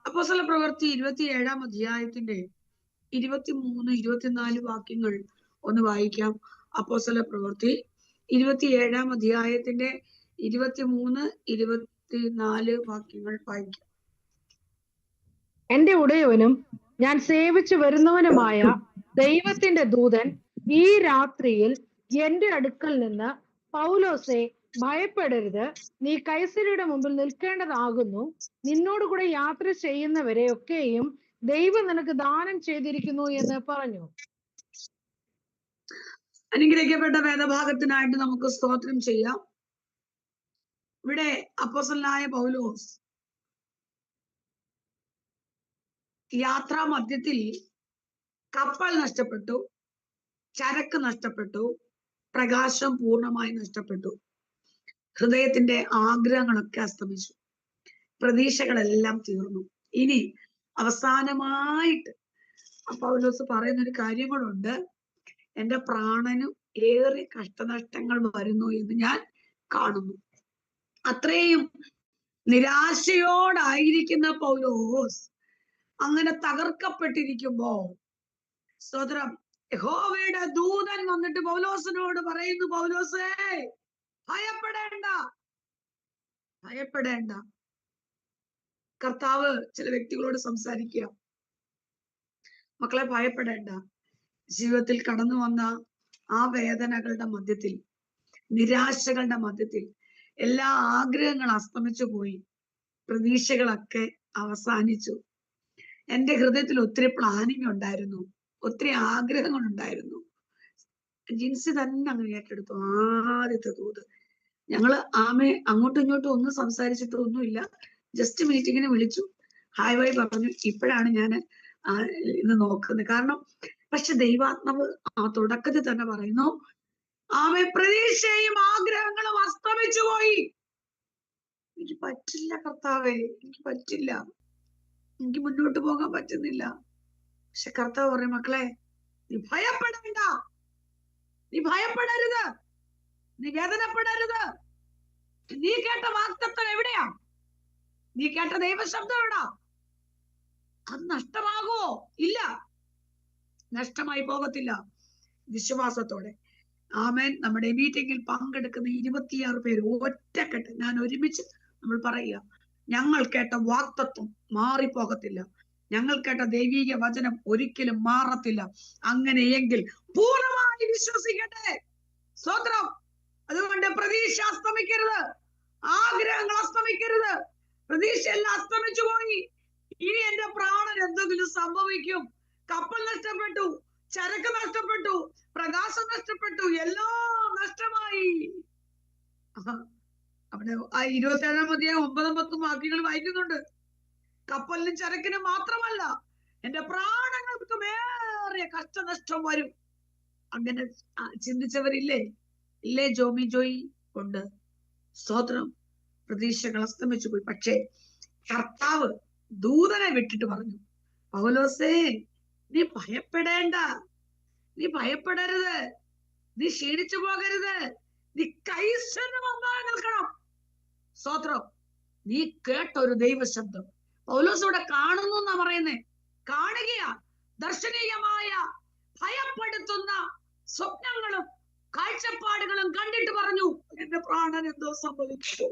അപ്പോസ്തല പ്രവൃത്തി 27-ാം അധ്യായത്തിന്റെ 23, 24 വാക്യങ്ങൾ ഒന്ന് വായിക്കാം. അപ്പോസ്തല പ്രവൃത്തി 27-ാം അധ്യായത്തിന്റെ 23, 24 വാക്യങ്ങൾ വായിക്കാം. എന്റെ ഉടയവനും ഞാൻ സേവിച്ചു വരുന്നവനുമായ ദൈവത്തിന്റെ ദൂതൻ ഈ രാത്രിയിൽ എന്റെ അടുക്കൽ നിന്ന്, പൗലോസെ, ഭയപ്പെടരുത്, നീ കൈസരിയുടെ മുമ്പിൽ നിൽക്കേണ്ടതാകുന്നു. നിന്നോടുകൂടെ യാത്ര ചെയ്യുന്നവരെ ഒക്കെയും ദൈവം നിനക്ക് ദാനം ചെയ്തിരിക്കുന്നു എന്ന് പറഞ്ഞു. അനുഗ്രഹിക്കപ്പെട്ട വേദഭാഗത്തിനായിട്ട് നമുക്ക് സ്തോത്രം ചെയ്യാം. ഇവിടെ അപ്പോസ്തലനായ പൗലോസ് യാത്രാ മധ്യത്തിൽ കപ്പൽ നഷ്ടപ്പെട്ടു, ചരക്ക് നഷ്ടപ്പെട്ടു, പ്രകാശം പൂർണ്ണമായി നഷ്ടപ്പെട്ടു, ഹൃദയത്തിന്റെ ആഗ്രഹങ്ങളൊക്കെ അസ്തമിച്ചു, പ്രതീക്ഷകളെല്ലാം തീർന്നു. ഇനി അവസാനമായിട്ട് പൗലോസ് പറയുന്നൊരു കാര്യങ്ങളുണ്ട്. എന്റെ പ്രാണനു ഏറെ കഷ്ടനഷ്ടങ്ങൾ വരുന്നു എന്ന് ഞാൻ കാണുന്നു. അത്രയും നിരാശയോടായിരിക്കുന്ന പൗലോസ് അങ്ങനെ തകർക്കപ്പെട്ടിരിക്കുമ്പോ സ്തോത്രം, യഹോവയുടെ ദൂതൻ വന്നിട്ട് പൗലോസിനോട് പറയുന്നു, പൗലോസേ, ഭയപ്പെടേണ്ട, ഭയപ്പെടേണ്ട. കർത്താവ് ചില വ്യക്തികളോട് സംസാരിക്കുക, മക്കളെ ഭയപ്പെടേണ്ട. ജീവിതത്തിൽ കടന്നു വന്ന ആ വേദനകളുടെ മധ്യത്തിൽ, നിരാശകളുടെ മധ്യത്തിൽ എല്ലാ ആഗ്രഹങ്ങളും അസ്തമിച്ചു പോയി, പ്രതീക്ഷകളൊക്കെ അവസാനിച്ചു. എന്റെ ഹൃദയത്തിൽ ഒത്തിരി പ്ലാനിങ് ഉണ്ടായിരുന്നു, ഒത്തിരി ആഗ്രഹങ്ങൾ ഉണ്ടായിരുന്നു. ജിൻസി തന്നെ അങ്ങ് ഏറ്റെടുത്തു ആദ്യത്തെ ദൂത്. ഞങ്ങള് അങ്ങോട്ടും ഇങ്ങോട്ടും ഒന്നും സംസാരിച്ചിട്ടൊന്നുമില്ല, ജസ്റ്റ് മീറ്റിങ്ങിന് വിളിച്ചു, ഹായ് ബൈ പറഞ്ഞു. ഇപ്പോഴാണ് ഞാൻ ഇത് നോക്കുന്നത്. കാരണം പക്ഷെ ദൈവാത്മാവ് ആ തുടക്കത്തിൽ തന്നെ പറയുന്നു, പ്രതീക്ഷയും ആഗ്രഹങ്ങളും അസ്തമിച്ചു പോയി. എനിക്ക് പറ്റില്ല കർത്താവേ, എനിക്ക് പറ്റില്ല, എനിക്ക് മുന്നോട്ട് പോകാൻ പറ്റുന്നില്ല. പക്ഷെ കർത്താവ് പറയും, മക്കളെ, നീ ഭയപ്പെടേണ്ട, നീ ഭയപ്പെടരുത്, നീ വേദനപ്പെടരുത്. നീ കേട്ട വാഗ്ദത്തം എവിടെയാ? നീ കേട്ട ദൈവശബ്ദം എവിടാ? അത് നഷ്ടമാകുമോ? ഇല്ല, നഷ്ടമായി പോകത്തില്ല. വിശ്വാസത്തോടെ ആമേൻ. നമ്മുടെ മീറ്റിംഗിൽ പങ്കെടുക്കുന്ന 26 പേര് ഒറ്റക്കെട്ട് ഞാൻ ഒരുമിച്ച് നമ്മൾ പറയുക, ഞങ്ങൾ കേട്ട വാഗ്ദത്തം മാറിപ്പോകത്തില്ല, ഞങ്ങൾ കേട്ട ദൈവീക വചനം ഒരിക്കലും മാറത്തില്ല. അങ്ങനെയെങ്കിൽ പൂർണ്ണമായി വിശ്വസിക്കട്ടെ. സ്തോത്രം. അതുകൊണ്ട് പ്രതീക്ഷ അസ്തമിക്കരുത്, ആഗ്രഹങ്ങൾ അസ്തമിക്കരുത്. പ്രതീക്ഷ എല്ലാം അസ്തമിച്ചു പോയി. ഇനി എന്റെ പ്രാണൻ എന്തെങ്കിലും സംഭവിക്കും. കപ്പൽ നഷ്ടപ്പെട്ടു, ചരക്ക് നഷ്ടപ്പെട്ടു, പ്രകാശം നഷ്ടപ്പെട്ടു, എല്ലാം നഷ്ടമായി. അവിടെ ആ 27-ാം അധ്യായം 9, 10 വാക്യങ്ങൾ വായിക്കുന്നുണ്ട്. കപ്പലിനും ചരക്കിനും മാത്രമല്ല, എന്റെ പ്രാണങ്ങൾക്ക് വേറെ കഷ്ടനഷ്ടം വരും. അങ്ങനെ ചിന്തിച്ചവരില്ലേ? ഇല്ലേ ജോമി ജോയി? ഉണ്ട്. സ്തോത്രം. പ്രതീക്ഷകൾ അസ്തമിച്ചു പോയി. പക്ഷേ കർത്താവ് ദൂതനെ വിട്ടിട്ട് പറഞ്ഞു, പൗലോസേ, നീ ഭയപ്പെടേണ്ട, നീ ഭയപ്പെടരുത്, നീ ക്ഷീണിച്ചു പോകരുത്, നീ കൈസരിന് മുമ്പാകെ നിൽക്കണം. സ്തോത്രം. നീ കേട്ട ഒരു ദൈവശബ്ദം പൗലോസ് ഇവിടെ കാണുന്നു എന്നാ പറയുന്നേ. കാണുകയാ, ദർശനീയമായ ഭയപ്പെടുത്തുന്ന സ്വപ്നങ്ങളും കാഴ്ചപ്പാടുകളും കണ്ടിട്ട് പറഞ്ഞു, എന്റെ പ്രാണൻ എന്തോ സംഭവിച്ചു.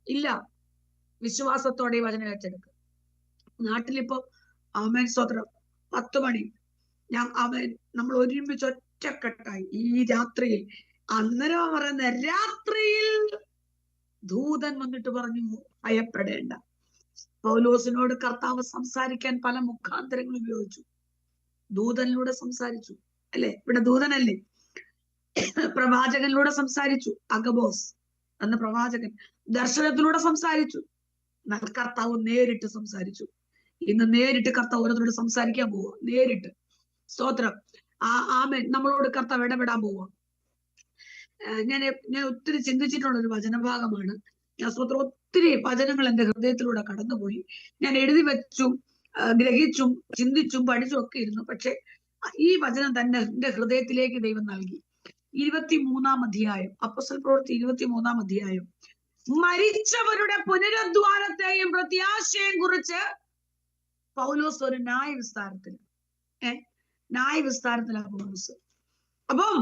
ഇല്ല, വിശ്വാസത്തോടെ വചനം ഏറ്റെടുക്കുക. നാട്ടിലിപ്പോ ആമേൻ സ്തോത്രം 10 മണി നമ്മൾ ഒരുമിച്ച് ഒറ്റക്കെട്ടായി ഈ രാത്രിയിൽ, അന്നേരം പറയുന്ന രാത്രിയിൽ ദൂതൻ വന്നിട്ട് പറഞ്ഞു, ഭയപ്പെടേണ്ട. പൗലോസിനോട് കർത്താവ് സംസാരിക്കാൻ പല മുഖാന്തരങ്ങൾ ഉപയോഗിച്ചു. ദൂതനിലൂടെ സംസാരിച്ചു, അല്ലെ? ഇവിടെ ദൂതനല്ലേ, പ്രവാചകനിലൂടെ സംസാരിച്ചു. അഗബോസ് എന്ന പ്രവാചകൻ ദർശനത്തിലൂടെ സംസാരിച്ചു. കർത്താവ് നേരിട്ട് സംസാരിച്ചു. ഇന്ന് നേരിട്ട് കർത്താവ് ഓരോരുത്തരോട് സംസാരിക്കാൻ പോവുക, നേരിട്ട്. സ്തോത്രം. ആമേൻ. നമ്മളോട് കർത്താവ് ഇടപെടാൻ പോവുക. ഞാൻ ഒത്തിരി ചിന്തിച്ചിട്ടുള്ള ഒരു വചനഭാഗമാണ്. ഞാൻ സ്തോത്രം ഒത്തിരി വചനങ്ങൾ എന്റെ ഹൃദയത്തിലൂടെ കടന്നുപോയി. ഞാൻ എഴുതി വെച്ചും ഗ്രഹിച്ചും ചിന്തിച്ചും പഠിച്ചും ഒക്കെ ഇരുന്നു. പക്ഷെ ഈ വചനം തന്നെ എന്റെ ഹൃദയത്തിലേക്ക് ദൈവം നൽകി. 23-ാം അധ്യായം, അപ്പോസ്തല പ്രവൃത്തി 23-ാം അധ്യായം മരിച്ചവരുടെ പുനരുദ്ധാനത്തെയും പ്രത്യാശയും കുറിച്ച് പൗലോസ് ഒരു ന്യായവിസ്താരത്തിലാണ് പൗലോസ്. അപ്പം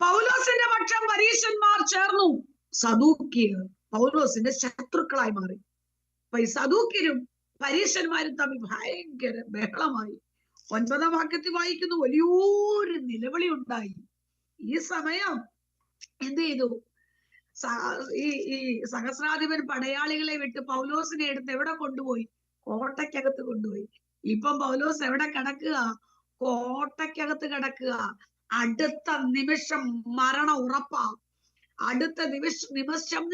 പൗലോസിന്റെ പക്ഷം പരീശന്മാർ ചേർന്നു. സദൂക്യർ പൗലോസിന്റെ ശത്രുക്കളായി മാറി. അപ്പൊ ഈ സദൂക്യരും പരീശന്മാരും തമ്മിൽ ഭയങ്കര ബഹളമായി. 9-ാം വാക്യത്തിൽ വായിക്കുന്നു, വലിയൊരു നിലവിളി ഉണ്ടായി. ഈ സമയം എന്ത് ചെയ്തു? ഈ സഹസ്രാധിപൻ പടയാളികളെ വിട്ട് പൗലോസിനെ എടുത്ത് എവിടെ കൊണ്ടുപോയി? കോട്ടയ്ക്കകത്ത് കൊണ്ടുപോയി. ഇപ്പം പൗലോസ് എവിടെ കിടക്കുക? കോട്ടയ്ക്കകത്ത് കിടക്കുക. അടുത്ത നിമിഷം മരണം ഉറപ്പാ. അടുത്ത നിമിഷം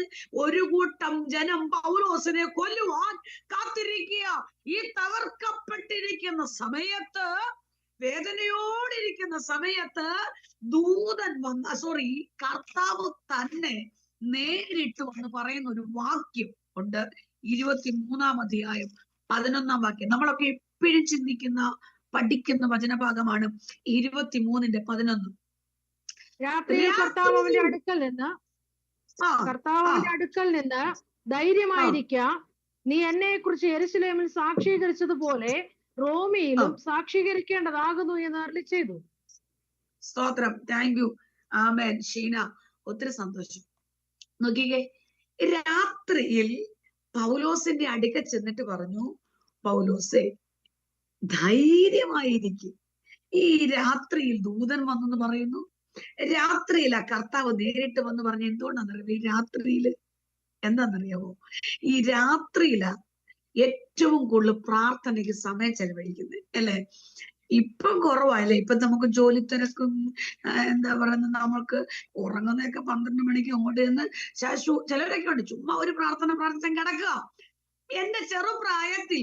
ഒരു കൂട്ടം ജനം പൗലോസിനെ കൊല്ലുവാൻ കാത്തിരിക്കുക. ഈ തകർക്കപ്പെട്ടിരിക്കുന്ന സമയത്ത്, വേദനയോടിരിക്കുന്ന സമയത്ത് ദൂതൻ കർത്താവ് തന്നെ നേരിട്ട് വന്ന് പറയുന്ന ഒരു വാക്യം ഉണ്ട്. 23-ാം അധ്യായം 11-ാം വാക്യം. നമ്മളൊക്കെ എപ്പോഴും ചിന്തിക്കുന്ന, പഠിക്കുന്ന വചനഭാഗമാണ് 23-11. രാത്രിയിൽ കർത്താവ് അവന്റെ അടുക്കൽ നിന്ന് ധൈര്യമായിരിക്ക, നീ എന്നെ കുറിച്ച് യെരൂശലേമിൽ സാക്ഷീകരിച്ചതുപോലെ റോമിയിലും സാക്ഷീകരിക്കേണ്ടതാകുന്നു എന്ന് അരുളി ചെയ്തു. സ്തോത്രം. Thank you. ആമേൻ. ഷീന, ഒത്തിരി സന്തോഷം. നോക്കിക്കേ, രാത്രിയിൽ പൗലോസിന്റെ അടുക്ക ചെന്നിട്ട് പറഞ്ഞു, പൗലോസേ ധൈര്യമായിരിക്കും. ഈ രാത്രിയിൽ ദൂതൻ വന്നെന്ന് പറയുന്നു. രാത്രിയിലാ കർത്താവ് നേരിട്ട് വന്ന് പറഞ്ഞു. എന്തുകൊണ്ടാണെന്നറിയാമോ? ഈ രാത്രിയില് എന്താണെന്നറിയാമോ? ഈ രാത്രിയിലാ ഏറ്റവും കൂടുതൽ പ്രാർത്ഥനയ്ക്ക് സമയം ചെലവഴിക്കുന്നത്, അല്ലെ? ഇപ്പം കുറവായല്ലേ. ഇപ്പൊ നമുക്ക് ജോലി തിരക്കും, എന്താ പറയുന്നത്, നമ്മൾക്ക് ഉറങ്ങുന്നതൊക്കെ 12 മണിക്ക് അങ്ങോട്ട് ചെന്ന് ചിലവരൊക്കെ ഉണ്ട് ചുമ്മാ ഒരു പ്രാർത്ഥിച്ചാൻ കിടക്കുക. എന്റെ ചെറുപ്രായത്തിൽ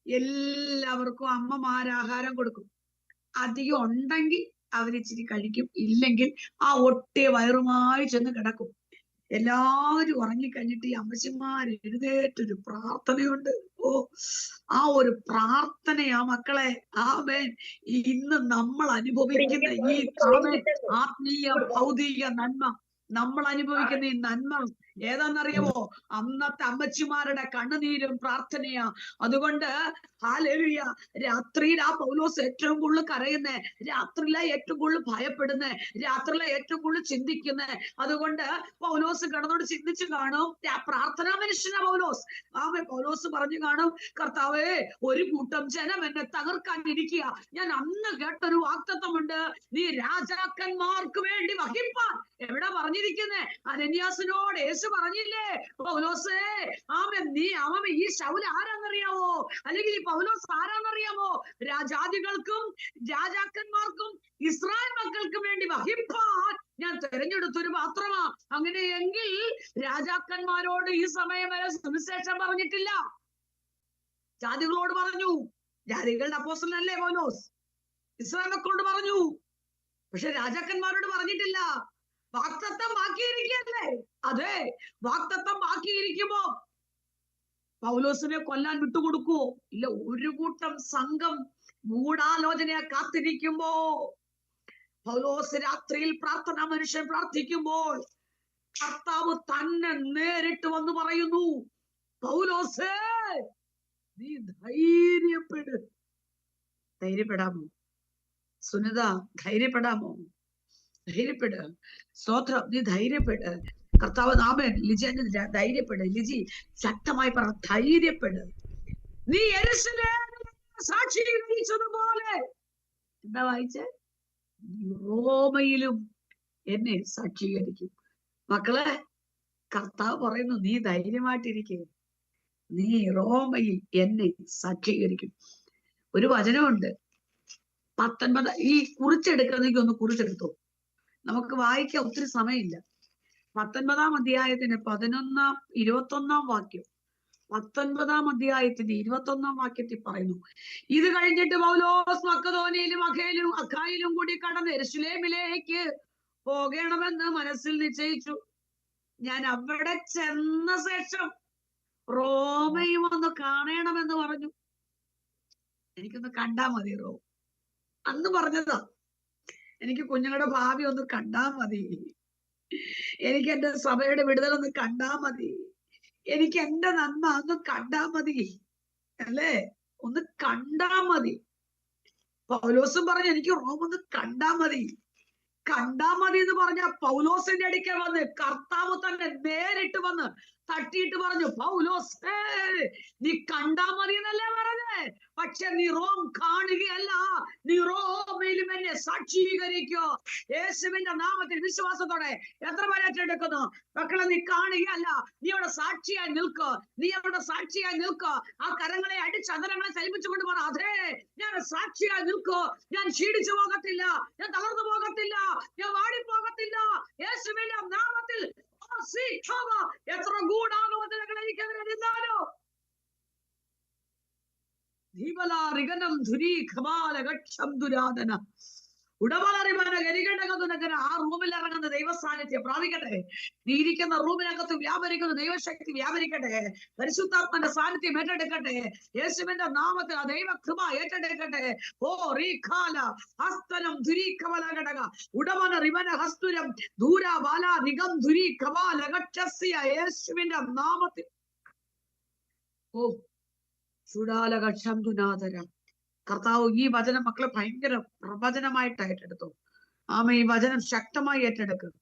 എല്ലാവർക്കും അമ്മമാര് ആഹാരം കൊടുക്കും. അധികം ഉണ്ടെങ്കിൽ അവരിച്ചിരി കഴിക്കും, ഇല്ലെങ്കിൽ ആ ഒട്ടിയ വയറുമായി ചെന്ന് കിടക്കും. എല്ലാവരും ഉറങ്ങിക്കഴിഞ്ഞിട്ട് ഈ അമ്മച്ചിമാര് എഴുന്നേറ്റൊരു പ്രാർത്ഥനയുണ്ട്. ആ ഒരു പ്രാർത്ഥനയാ മക്കളെ. ആമേൻ. ഇന്ന് നമ്മൾ അനുഭവിക്കുന്ന ഈ ആത്മീയ ഭൗതിക നന്മ, നമ്മൾ അനുഭവിക്കുന്ന ഈ നന്മ ഏതാണെന്നറിയാമോ? അന്നത്തെ അമ്മച്ചിമാരുടെ കണ്ണുനീരും പ്രാർത്ഥനയാ. അതുകൊണ്ട് ഹല്ലേലൂയ, രാത്രിയിൽ ആ പൗലോസ് ഏറ്റവും കൂടുതൽ കരയുന്നേ, രാത്രിയിലെ ഏറ്റവും കൂടുതൽ ഭയപ്പെടുന്നേ, രാത്രിയിലെ ഏറ്റവും കൂടുതൽ ചിന്തിക്കുന്നേ. അതുകൊണ്ട് പൗലോസ് കിടന്നോട് ചിന്തിച്ചു കാണും. പ്രാർത്ഥനാ മനുഷ്യനാ പൗലോസ്. പൗലോസ് പറഞ്ഞു കാണും, കർത്താവേ, ഒരു കൂട്ടം ജനം എന്നെ തകർക്കാൻ ഇരിക്കുക. ഞാൻ അന്ന് കേട്ടൊരു വാഗ്ദത്തമുണ്ട്, നീ രാജാക്കന്മാർക്ക് വേണ്ടി വഹിപ്പാൻ. എവിടെ പറഞ്ഞിരിക്കുന്നേ? അനന്യാസിനോട് യേശു പറഞ്ഞില്ലേ, പൗലോസേ, ഈ ശൗൽ ആരാന്നറിയാമോ? അല്ലെങ്കിൽ ഈ പൗലോസ് ആരാന്നറിയാമോ? രാജാതികൾക്കും രാജാക്കന്മാർക്കും ഇസ്രായേൽ മക്കൾക്കും വേണ്ടി വഹിപ്പാൻ ഞാൻ തെരഞ്ഞെടുത്തൊരു പാത്രമാ. അങ്ങനെയെങ്കിൽ രാജാക്കന്മാരോട് ഈ സമയം വരെ സുവിശേഷം പറഞ്ഞിട്ടില്ല. ജാതികളോട് പറഞ്ഞു. ജാതികളുടെ അപ്പോസ്തലനല്ലേ പൗലോസ്? ഇസ്രായേൽ മക്കളോട് പറഞ്ഞു. പക്ഷെ രാജാക്കന്മാരോട് പറഞ്ഞിട്ടില്ല. വാഗ്ദത്തം ബാക്കിയിരിക്കല്ലേ? അതെ, വാഗ്ദത്തം ബാക്കിയിരിക്കുമ്പോ പൗലോസിനെ കൊല്ലാൻ വിട്ടുകൊടുക്കുവോ? ഇല്ല. ഒരു കൂട്ടം സംഘം ഗൂഢാലോചനയെ കാത്തിരിക്കുമ്പോ പൗലോസ് രാത്രിയിൽ പ്രാർത്ഥനാ മനുഷ്യൻ പ്രാർത്ഥിക്കുമ്പോൾ കർത്താവ് തന്നെ നേരിട്ട് വന്ന് പറയുന്നു, പൗലോസേ, നീ ധൈര്യപ്പെട്. ധൈര്യപ്പെടാമോ സുനിത? ധൈര്യപ്പെടാമോ? ധൈര്യപ്പെട്. സ്തോത്രം. നീ ധൈര്യപ്പെട്. കർത്താവ് നാമൻ. ലിജി ധൈര്യപ്പെട്. ലിജി ശക്തമായി പറ, ധൈര്യപ്പെട്. നീ യെരൂശലേമിൽ സാക്ഷീകരിച്ചതുപോലെ, എന്താ വായിച്ചേ? റോമയിലും എന്നെ സാക്ഷീകരിക്കും. മക്കളെ, കർത്താവ് പറയുന്നു, നീ ധൈര്യമായിട്ടിരിക്കുക. നീ റോമയിൽ എന്നെ സാക്ഷീകരിക്കും. ഒരു വചനമുണ്ട് 19. ഈ കുറിച്ചെടുക്കണമെങ്കിൽ ഒന്ന് കുറിച്ചെടുത്തോ. നമുക്ക് വായിക്കാൻ ഒത്തിരി സമയമില്ല. 19-ാം അധ്യായത്തിന് 21-ാം വാക്യം. 19-ാം അധ്യായത്തിന്റെ 21-ാം വാക്യത്തിൽ പറയുന്നു, ഇത് കഴിഞ്ഞിട്ട് പൗലോസ് മക്കദോനിയയിലും അഖായിലും കൂടി കടന്ന് യെരൂശലേമിലേക്ക് പോകണമെന്ന് മനസ്സിൽ നിശ്ചയിച്ചു. ഞാൻ അവിടെ ചെന്ന ശേഷം റോമയും ഒന്ന് കാണണമെന്ന് പറഞ്ഞു. എനിക്കൊന്ന് കണ്ടാ മതി റോം. അന്ന് പറഞ്ഞതാ, എനിക്ക് കുഞ്ഞുങ്ങളുടെ ഭാവി ഒന്ന് കണ്ടാ മതി. എനിക്ക് എന്റെ സഭയുടെ വിടുതലൊന്ന് കണ്ടാ മതി, എനിക്ക് എന്റെ നന്മ ഒന്ന് കണ്ടാ മതി, അല്ലേ? ഒന്ന് കണ്ടാ മതി. പൗലോസും പറഞ്ഞു എനിക്ക് റോം ഒന്ന് കണ്ടാ മതി. കണ്ടാ മതി എന്ന് പറഞ്ഞ പൗലോസിന്റെ അടുക്കൽ വന്ന് കർത്താവ് തന്നെ നേരിട്ട് വന്ന് തട്ടിയിട്ട് പറഞ്ഞു, പൗലോസ് നീ കണ്ടാ മതി എന്നല്ലേ പറഞ്ഞേ, പക്ഷെ നീ റോം കാണുകയല്ല, നീ റോമിലും എന്നെ സാക്ഷീകരിക്കോ. യേശുവിന്റെ നാമത്തിൽ വിശ്വാസത്തോടെ എത്ര പേരെ ഏറ്റെടുക്കുന്നു? മക്കളെ, നീ കാണുകയല്ല, നീ അവിടെ സാക്ഷിയായി നിൽക്കോ, നീ അവിടെ സാക്ഷിയായി നിൽക്കോ. ആ കരങ്ങളെ അടിച്ച് അതരങ്ങളെ ചലിപ്പിച്ചുകൊണ്ട് പറ, അതെ ഞാൻ സാക്ഷിയായി നിൽക്കോ, ഞാൻ ക്ഷീണിച്ചു പോകത്തില്ല, ഞാൻ തളർന്നു പോകത്തില്ല, ഞാൻ വാടിപ്പോകത്തില്ല. യേശുവിന്റെ നാമത്തിൽ എത്ര ഗൂഢാലോചനകൾ എനിക്കെതിരെന്നാലോ ആ റൂമിൽ ഇറങ്ങുന്ന ദൈവസാന്നിധ്യം പ്രാപിക്കട്ടെ. നീ ഇരിക്കുന്ന റൂമിനകത്ത് വ്യാപരിക്കുന്ന ദൈവശക്തി വ്യാപരിക്കട്ടെ. പരിശുദ്ധാത്മന്റെ സാന്നിധ്യം ഏറ്റെടുക്കട്ടെ. യേശുവിന്റെ നാമത്തിൽ ആ ദൈവകൃപ ഏറ്റെടുക്കട്ടെ. ഓ റീഖാല ഹസ്തനം ദുരീഖവലഘടക ഉടമന റിവന ഹസ്തുരം ദൂര ബാല നിഗം ദുരീഖവാലഘക്ഷസ്യ യേശുവിന്റെ നാമത്തിൽ. ഓ ചുടാലഘക്ഷംതുനാദരം. കർത്താവ് ഈ വചനം മക്കളെ ഭയങ്കര പ്രവചനമായിട്ട് ഏറ്റെടുത്തു. ആമേ, ഈ വചനം ശക്തമായി ഏറ്റെടുക്കും.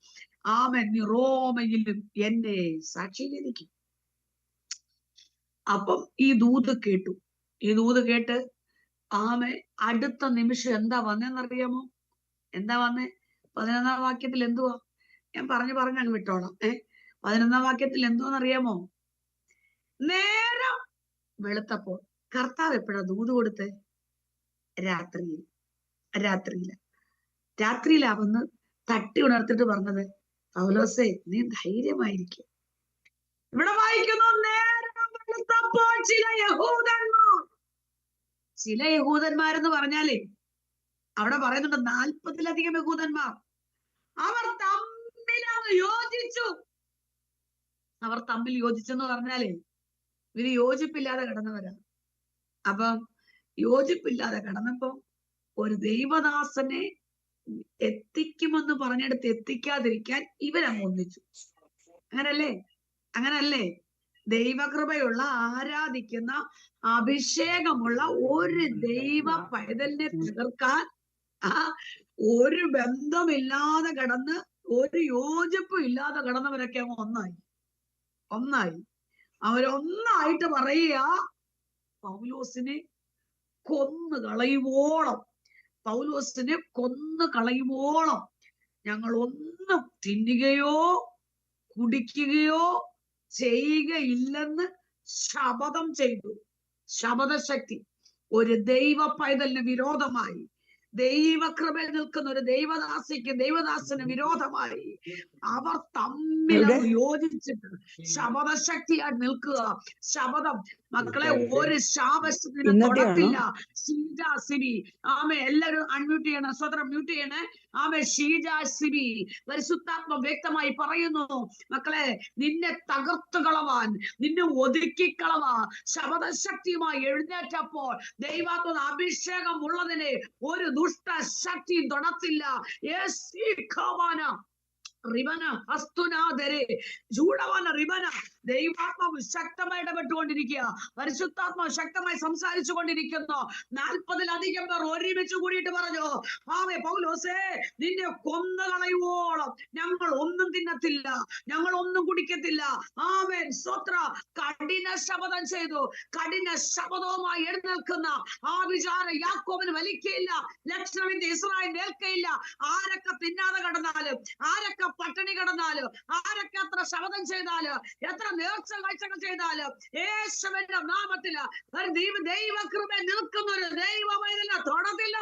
ആമേ, നീ റോമയിലും എന്നെ സാക്ഷീകരിക്കും. അപ്പം ഈ ദൂത് കേട്ടു. ഈ ദൂത് കേട്ട് ആമേ അടുത്ത നിമിഷം എന്താ വന്നേന്നറിയാമോ? എന്താ വന്നേ? 11-ാം വാക്യത്തിൽ എന്തുവാ? ഞാൻ പറഞ്ഞു അങ്ങ് വിട്ടോളാം. 11-ാം വാക്യത്തിൽ എന്തുവാന്നറിയാമോ? നേരം വെളുത്തപ്പോൾ. കർത്താവ് എപ്പോഴാ ദൂത് കൊടുത്തേ? രാത്രിയിലാ വന്ന് തട്ടി ഉണർത്തിട്ട് പറഞ്ഞത്, പൗലോസേ നീ ധൈര്യമായിരിക്കും. ഇവിടെ വായിക്കുന്നു, നേരം വെളുത്തപ്പോൾ ചില യഹൂദന്മാരെന്ന് പറഞ്ഞാലേ അവിടെ പറയുന്നുണ്ട് 40-ലധികം യഹൂദന്മാർ. അവർ തമ്മിൽ യോജിച്ചു. അവർ തമ്മിൽ യോജിച്ചെന്ന് പറഞ്ഞാലേ ഇവര് യോജിപ്പില്ലാതെ കിടന്നവരാ. അപ്പം യോജിപ്പില്ലാതെ കിടന്നപ്പോ ഒരു ദൈവദാസനെ എത്തിക്കുമെന്ന് പറഞ്ഞെടുത്ത് എത്തിക്കാതിരിക്കാൻ ഇവരങ്ങ് ഒന്നിച്ചു. അങ്ങനല്ലേ? ദൈവകൃപയുള്ള ആരാധിക്കുന്ന അഭിഷേകമുള്ള ഒരു ദൈവ പൈതലിനെ തകർക്കാൻ ഒരു ബന്ധമില്ലാതെ കിടന്ന് ഒരു യോജിപ്പും ഇല്ലാതെ കിടന്നവരൊക്കെ അങ്ങ് ഒന്നായി. അവരൊന്നായിട്ട് പറയുക, പൗലോസിനെ കൊന്നു കളയുവോളം ഞങ്ങൾ ഒന്നും തിന്നുകയോ കുടിക്കുകയോ ചെയ്യുകയില്ലെന്ന് ശപഥം ചെയ്തു. ശപഥശക്തി ഒരു ദൈവ പൈതലിന് വിരോധമായി, ദൈവകൃപയിൽ നിൽക്കുന്ന ഒരു ദൈവദാസന് വിരോധമായി അവർ തമ്മിൽ യോജിച്ചിട്ട് ശപഥശക്തിയായി നിൽക്കുക. ശപഥം മക്കളെ, ഒരു ശാപത്തിന് തൊടത്തില്ല. ഷീജ സിബി, ആമേ, എല്ലാവരും അൺമ്യൂട്ട് ചെയ്യണം, സ്വതന്ത്രം മ്യൂട്ട് ചെയ്യണേ. ആമേ, ഷീജ സിബി, പരിശുദ്ധാത്മ വ്യക്തമായി പറയുന്നു, മക്കളെ, നിന്നെ തകർത്തു കളവാൻ, നിന്നെ ഒതുക്കിക്കളവാൻ ശപഥശക്തിയുമായി എഴുന്നേറ്റപ്പോൾ ദൈവാത്മ അഭിഷേകം ഉള്ളതിനെ ഒരു ദുഷ്ടശക്തിയും തൊടത്തില്ല. ദൈവാത്മാവ് ശക്തമായി ഇടപെട്ടുകൊണ്ടിരിക്കുക. പരിശുദ്ധാത്മാവ് ശക്തമായി സംസാരിച്ചു കൊണ്ടിരിക്കുന്നു. 40-ലധികം പേർ ഒരുമിച്ച് കൂടിയിട്ട് പറഞ്ഞു, ആമേ, പൗലോസേ നിന്നെ കൊന്നുകളയുവോളം ഞങ്ങൾ ഒന്നും തിന്നത്തില്ല, ഞങ്ങൾ ഒന്നും കുടിക്കത്തില്ല. ആമേൻ, സ്തോത്ര. കഠിന ശപഥം ചെയ്തു. കഠിന ശപഥവുമായി എഴുന്നേൽക്കുന്ന ആ വിചാരം യാക്കോബിന് വലിക്കയില്ല, ലക്ഷണമിന്റെ ഇസ്രായേൽ ഏൽക്കയില്ല. ആരൊക്കെ തിന്നാതെ കിടന്നാലും, ആരൊക്കെ പട്ടിണി കിടന്നാലും, ആരൊക്കെ എത്ര ശപഥം ചെയ്താലും, എത്ര നേർച്ച കാഴ്ചകൾ ചെയ്താലും, യേശുവിന്റെ നാമത്തില് ദൈവകൃപ നിൽക്കുന്ന ഒരു ദൈവമൈതല തൊടത്തില്ല.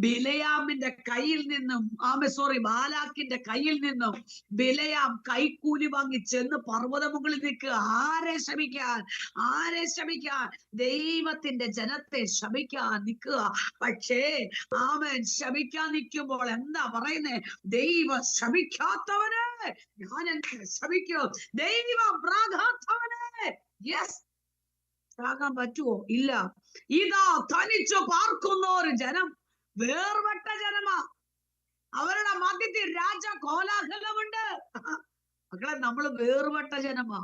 ബിലയാമിന്റെ കയ്യിൽ നിന്നും ബാലാക്കിന്റെ കയ്യിൽ നിന്നും ബിലയാം കൈക്കൂലി വാങ്ങി ചെന്ന് പർവ്വതമുകളിൽ നിൽക്കുക. ആരെ ശമിക്കാൻ? ദൈവത്തിന്റെ ജനത്തെ ശമിക്കാൻ നിൽക്കുക. പക്ഷേ ആമേൻ, ശമിക്കാൻ നിൽക്കുമ്പോൾ എന്താ പറയുന്നേ? ദൈവം ശമിക്കാത്തവനെ ഞാൻ എങ്ങനെ ശമിക്കും? ദൈവം പ്രാകാത്തവനെ യെസ്, ആകാൻ പറ്റുമോ? ഇല്ല. ഇതാ തനിച്ചു പാർക്കുന്ന ഒരു ജനം, വേർപെട്ട ജനമാ. അവരുടെ മധ്യത്തിൽ രാജ കോലാഹലമുണ്ട്. മക്കളെ, നമ്മൾ വേർപെട്ട ജനമാ.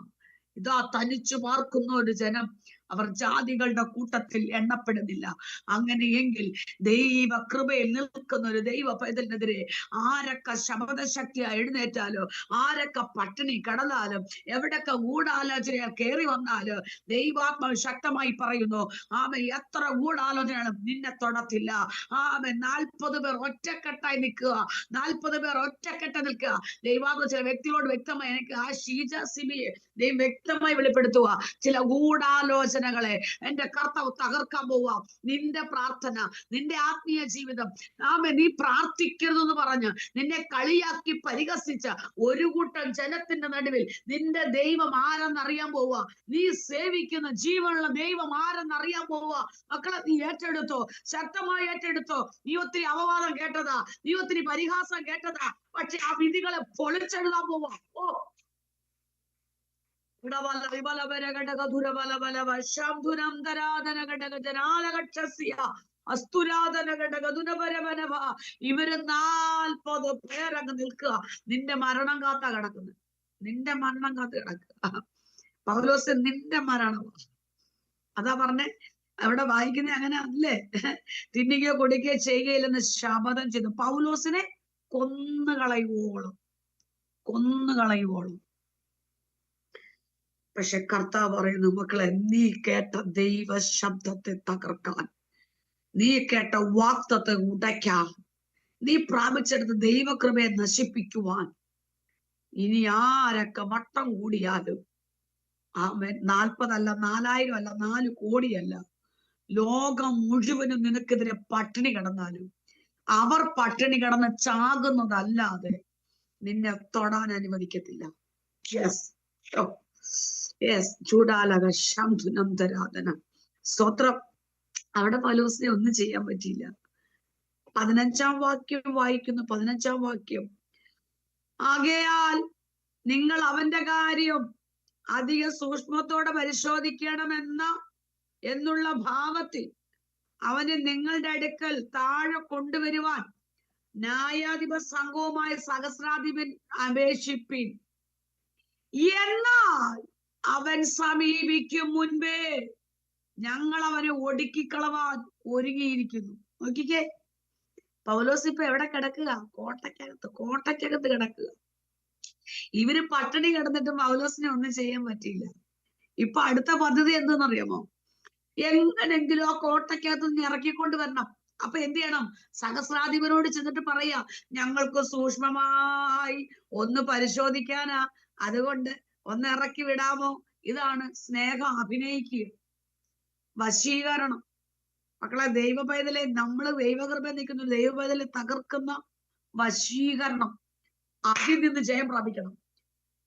ഇതാ തനിച്ചു പാർക്കുന്ന ഒരു ജനം, അവർ ജാതികളുടെ കൂട്ടത്തിൽ എണ്ണപ്പെടുന്നില്ല. അങ്ങനെയെങ്കിൽ ദൈവ കൃപയിൽ നിൽക്കുന്ന ഒരു ദൈവ പൈതലിനെതിരെ ആരൊക്കെ ശബ്ദശക്തിയാ എഴുന്നേറ്റാലോ, ആരൊക്കെ പട്ടിണി കടന്നാലും, എവിടൊക്കെ ഗൂഢാലോചന കയറി വന്നാലും, ദൈവാത്മാവ് ശക്തമായി പറയുന്നു, ആമേ, എത്ര ഗൂഢാലോചനകളും നിന്നെ തൊടത്തില്ല. ആമേ, 40 പേർ ഒറ്റക്കെട്ടായി നിൽക്കുക, 40 പേർ ഒറ്റക്കെട്ട് നിൽക്കുക. ദൈവാത്മാവ് ചില വ്യക്തികളോട് വ്യക്തമായി എനിക്ക് ആ ഷീജ സിബിയെ ദൈവം വ്യക്തമായി വെളിപ്പെടുത്തുക. ചില ഗൂഢാലോചനകളെ എന്റെ കർത്താവ് തകർക്കാൻ പോവുക. നിന്റെ പ്രാർത്ഥന, നിന്റെ ആത്മീയ ജീവിതം, ആമേ, നീ പ്രാർത്ഥിക്കരുതെന്ന് പറഞ്ഞ് നിന്നെ കളിയാക്കി പരിഹസിച്ച ഒരു കൂട്ടം ജനത്തിന്റെ നടുവിൽ നിന്റെ ദൈവം ആരെന്നറിയാൻ പോവുക. നീ സേവിക്കുന്ന ജീവനുള്ള ദൈവം ആരെന്നറിയാൻ പോവുക. മക്കളെ, നീ ഏറ്റെടുത്തോ, ശക്തമായി ഏറ്റെടുത്തോ. നീ ഒത്തിരി അപവാദം കേട്ടതാ, നീ ഒത്തിരി പരിഹാസം കേട്ടതാ, പക്ഷെ ആ വിധികളെ പൊളിച്ചെഴുതാൻ പോവാ. ഓ, ഇവര് 40 പേരങ്ങ് നിൽക്കുക. നിന്റെ മരണം കാത്ത കിടക്കുന്നത്, നിന്റെ മരണം കാത്ത് കിടക്കുക. പൗലോസ് നിന്റെ മരണം, അതാ പറഞ്ഞേ. അവിടെ വായിക്കുന്ന അങ്ങനെ അല്ലേ, തിന്നുകയോ കൊടുക്കുകയോ ചെയ്യുകയില്ലെന്ന് ശപഥം ചെയ്തു. പൗലോസിനെ കൊന്നുകളയുവോളും. പക്ഷെ കർത്താവ് പറയുന്നു, മക്കളെ, നീ കേട്ട ദൈവ ശബ്ദത്തെ തകർക്കാൻ, നീ കേട്ട വാഗ്ദത്തത്തെ ഉടയ്ക്കാൻ, നീ പ്രാപിച്ചെടുത്ത ദൈവകൃപയെ നശിപ്പിക്കുവാൻ ഇനി ആരൊക്കെ വട്ടം കൂടിയാലും, ആമേൻ, 40 അല്ല, 4000 അല്ല, 4 കോടിയല്ല, ലോകം മുഴുവനും നിനക്കെതിരെ പട്ടിണി കിടന്നാലും, അവർ പട്ടിണി കിടന്ന് ചാകുന്നതല്ലാതെ നിന്നെ തൊടാൻ അനുവദിക്കത്തില്ല. Yes, yes, ചൂടാലക ശംധുനന്തരാധന. സ്തോത്രം. അവിടെ പൗലോസിനെ ഒന്നും ചെയ്യാൻ പറ്റിയില്ല. 15-ാം വാക്യം വായിക്കുന്നു. 15-ാം വാക്യം, ആകയാൽ നിങ്ങൾ അവന്റെ കാര്യം അധിക സൂക്ഷ്മത്തോടെ എന്നുള്ള ഭാവത്തിൽ അവനെ നിങ്ങളുടെ അടുക്കൽ താഴെ കൊണ്ടുവരുവാൻ ന്യായാധിപ സംഘവുമായ സഹസ്രാധിപൻ അപേക്ഷിപ്പിൻ. എന്നാൽ അവൻ സമീപിക്കും മുൻപേ ഞങ്ങൾ അവനെ ഒടുക്കിക്കളവാൻ ഒരുങ്ങിയിരിക്കുന്നു. നോക്കിക്കേ, പൗലോസ് ഇപ്പൊ എവിടെ കിടക്കുക? കോട്ടയ്ക്കകത്ത് കിടക്കുക. ഇവര് പട്ടിണി കിടന്നിട്ട് പൗലോസിനെ ഒന്നും ചെയ്യാൻ പറ്റിയില്ല. ഇപ്പൊ അടുത്ത പദ്ധതി എന്തെന്നറിയാമോ? എങ്ങനെങ്കിലും ആ കോട്ടയ്ക്കകത്ത് നിന്ന് ഇറക്കിക്കൊണ്ട് വരണം. അപ്പൊ എന്ത് ചെയ്യണം? സഹസ്രാധിപനോട് ചെന്നിട്ട് പറയാ, ഞങ്ങൾക്ക് സൂക്ഷ്മമായി ഒന്ന് പരിശോധിക്കാനാ, അതുകൊണ്ട് ഒന്ന് ഇറക്കി വിടാമോ? ഇതാണ് സ്നേഹം അഭിനയിക്കുക, വശീകരണം. മക്കളെ, ദൈവ പൈതലെ, നമ്മള് ദൈവകൃപ നിൽക്കുന്നു, ദൈവ പൈതലെ തകർക്കുന്ന വശീകരണം, അതിൽ നിന്ന് ജയം പ്രാപിക്കണം.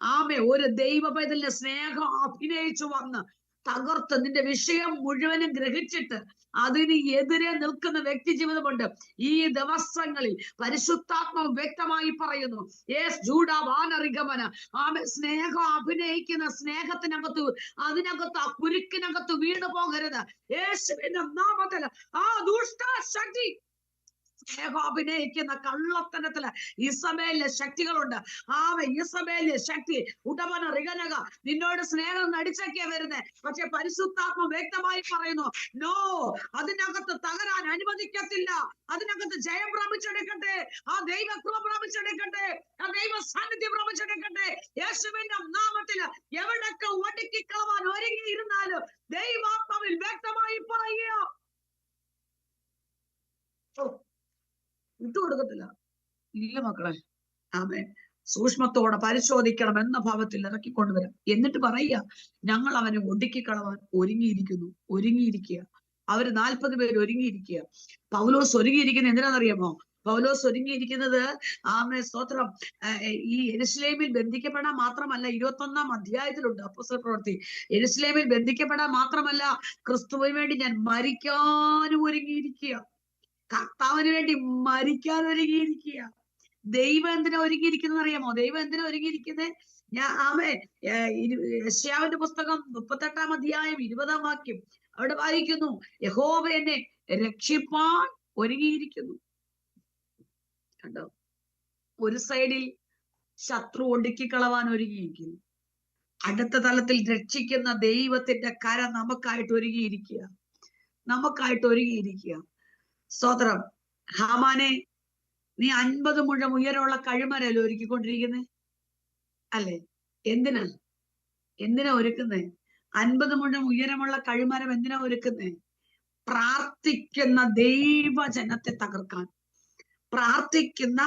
ആമേ, ഒരു ദൈവ പൈതലിന്റെ സ്നേഹം അഭിനയിച്ചു വന്ന് തകർത്ത് നിന്റെ വിഷയം മുഴുവനും ഗ്രഹിച്ചിട്ട് അതിന് എതിരെ നിൽക്കുന്ന വ്യക്തി ജീവിതമുണ്ട്. ഈ ദിവസങ്ങളിൽ പരിശുദ്ധാത്മാവ് വ്യക്തമായി പറയുന്നു, ആമേ, സ്നേഹം അഭിനയിക്കുന്ന സ്നേഹത്തിനകത്ത്, അതിനകത്ത്, ആ കുരുക്കിനകത്ത് വീണു പോകരുത്. യേശുവിന്റെ നാമത്തിൽ ആ ദുഷ്ടശക്തി, സ്നേഹം അഭിനയിക്കുന്ന കള്ളത്തനത്തില് ഇസബേലിലെ ശക്തികളുണ്ട്. ഇസബേലിലെ ശക്തി ഉടമന റിഗനക നിന്നോട് സ്നേഹം നടിച്ചൊക്കെയാ വരുന്നേ. പക്ഷെ പരിശുദ്ധാത്മ വ്യക്തമായി പറയുന്നു, നോ, അതിനകത്ത് തകരാൻ അനുവദിക്കത്തില്ല. അതിനകത്ത് ജയം പ്രാപിച്ചെടുക്കട്ടെ, ആ ദൈവകൃപ പ്രാപിച്ചെടുക്കട്ടെ, ആ ദൈവ സാന്നിധ്യം പ്രാപിച്ചെടുക്കട്ടെ. യേശുവിന്റെ നാമത്തില് എവിടൊക്കെ ഒടുക്കിക്കളവാൻ ഒരുങ്ങിയിരുന്നാലും ദൈവാത്മാവിൽ വ്യക്തമായി പറയുക, വിട്ടുകൊടുക്കത്തില്ല. ഇല്ല മക്കളെ, ആമേൻ. സൂക്ഷ്മത്തോടെ പരിശോധിക്കണം എന്ന ഭാവത്തിൽ ഇറക്കിക്കൊണ്ടുവരാം. എന്നിട്ട് പറയുക, ഞങ്ങൾ അവനെ ഒടുക്കിക്കളവാൻ ഒരുങ്ങിയിരിക്കുക. അവര് 40 പേര് ഒരുങ്ങിയിരിക്കുക. പൗലോസ് ഒരുങ്ങിയിരിക്കുന്നത് എന്തിനാണെന്നറിയാമോ? പൗലോസ് ഒരുങ്ങിയിരിക്കുന്നത്, ആമേ, സ്തോത്രം, ഈ യെരുശലേമിൽ ബന്ധിക്കപ്പെടാൻ മാത്രമല്ല. 21-ാം അധ്യായത്തിലുണ്ട് അപ്പോസ്തല പ്രവൃത്തി. യെരുശലേമിൽ ബന്ധിക്കപ്പെടാൻ മാത്രമല്ല, ക്രിസ്തുവിന് വേണ്ടി ഞാൻ മരിക്കാനും ഒരുങ്ങിയിരിക്കുക. കർത്താവിന് വേണ്ടി മരിക്കാൻ ഒരുങ്ങിയിരിക്കുക. ദൈവം എന്തിനാ ഒരുങ്ങിയിരിക്കുന്നത് അറിയാമോ? ദൈവം എന്തിനാ ഒരുങ്ങിയിരിക്കുന്നത്? യെശയ്യാവിന്റെ പുസ്തകം 38-ാം അധ്യായം 20-ാം വാക്യം അവിടെ വായിക്കുന്നു, യഹോവ എന്നെ രക്ഷിപ്പാൻ ഒരുങ്ങിയിരിക്കുന്നു. കണ്ടോ? ഒരു സൈഡിൽ ശത്രു ഒടുക്കിക്കളവാൻ ഒരുങ്ങിയിരിക്കുന്നു, അടുത്ത തലത്തിൽ രക്ഷിക്കുന്ന ദൈവത്തിന്റെ കര നമുക്കായിട്ട് ഒരുങ്ങിയിരിക്കുക. സ്തോത്രം. ഹാമാനെ, നീ 50 മുഴം ഉയരമുള്ള കഴുമരല്ലോ ഒരുക്കിക്കൊണ്ടിരിക്കുന്നത് അല്ലേ? എന്തിനാ ഒരുക്കുന്നേ? 50 മുഴം ഉയരമുള്ള കഴുമരം എന്തിനാ ഒരുക്കുന്നേ? പ്രാർത്ഥിക്കുന്ന ദൈവജനത്തെ തകർക്കാൻ. പ്രാർത്ഥിക്കുന്ന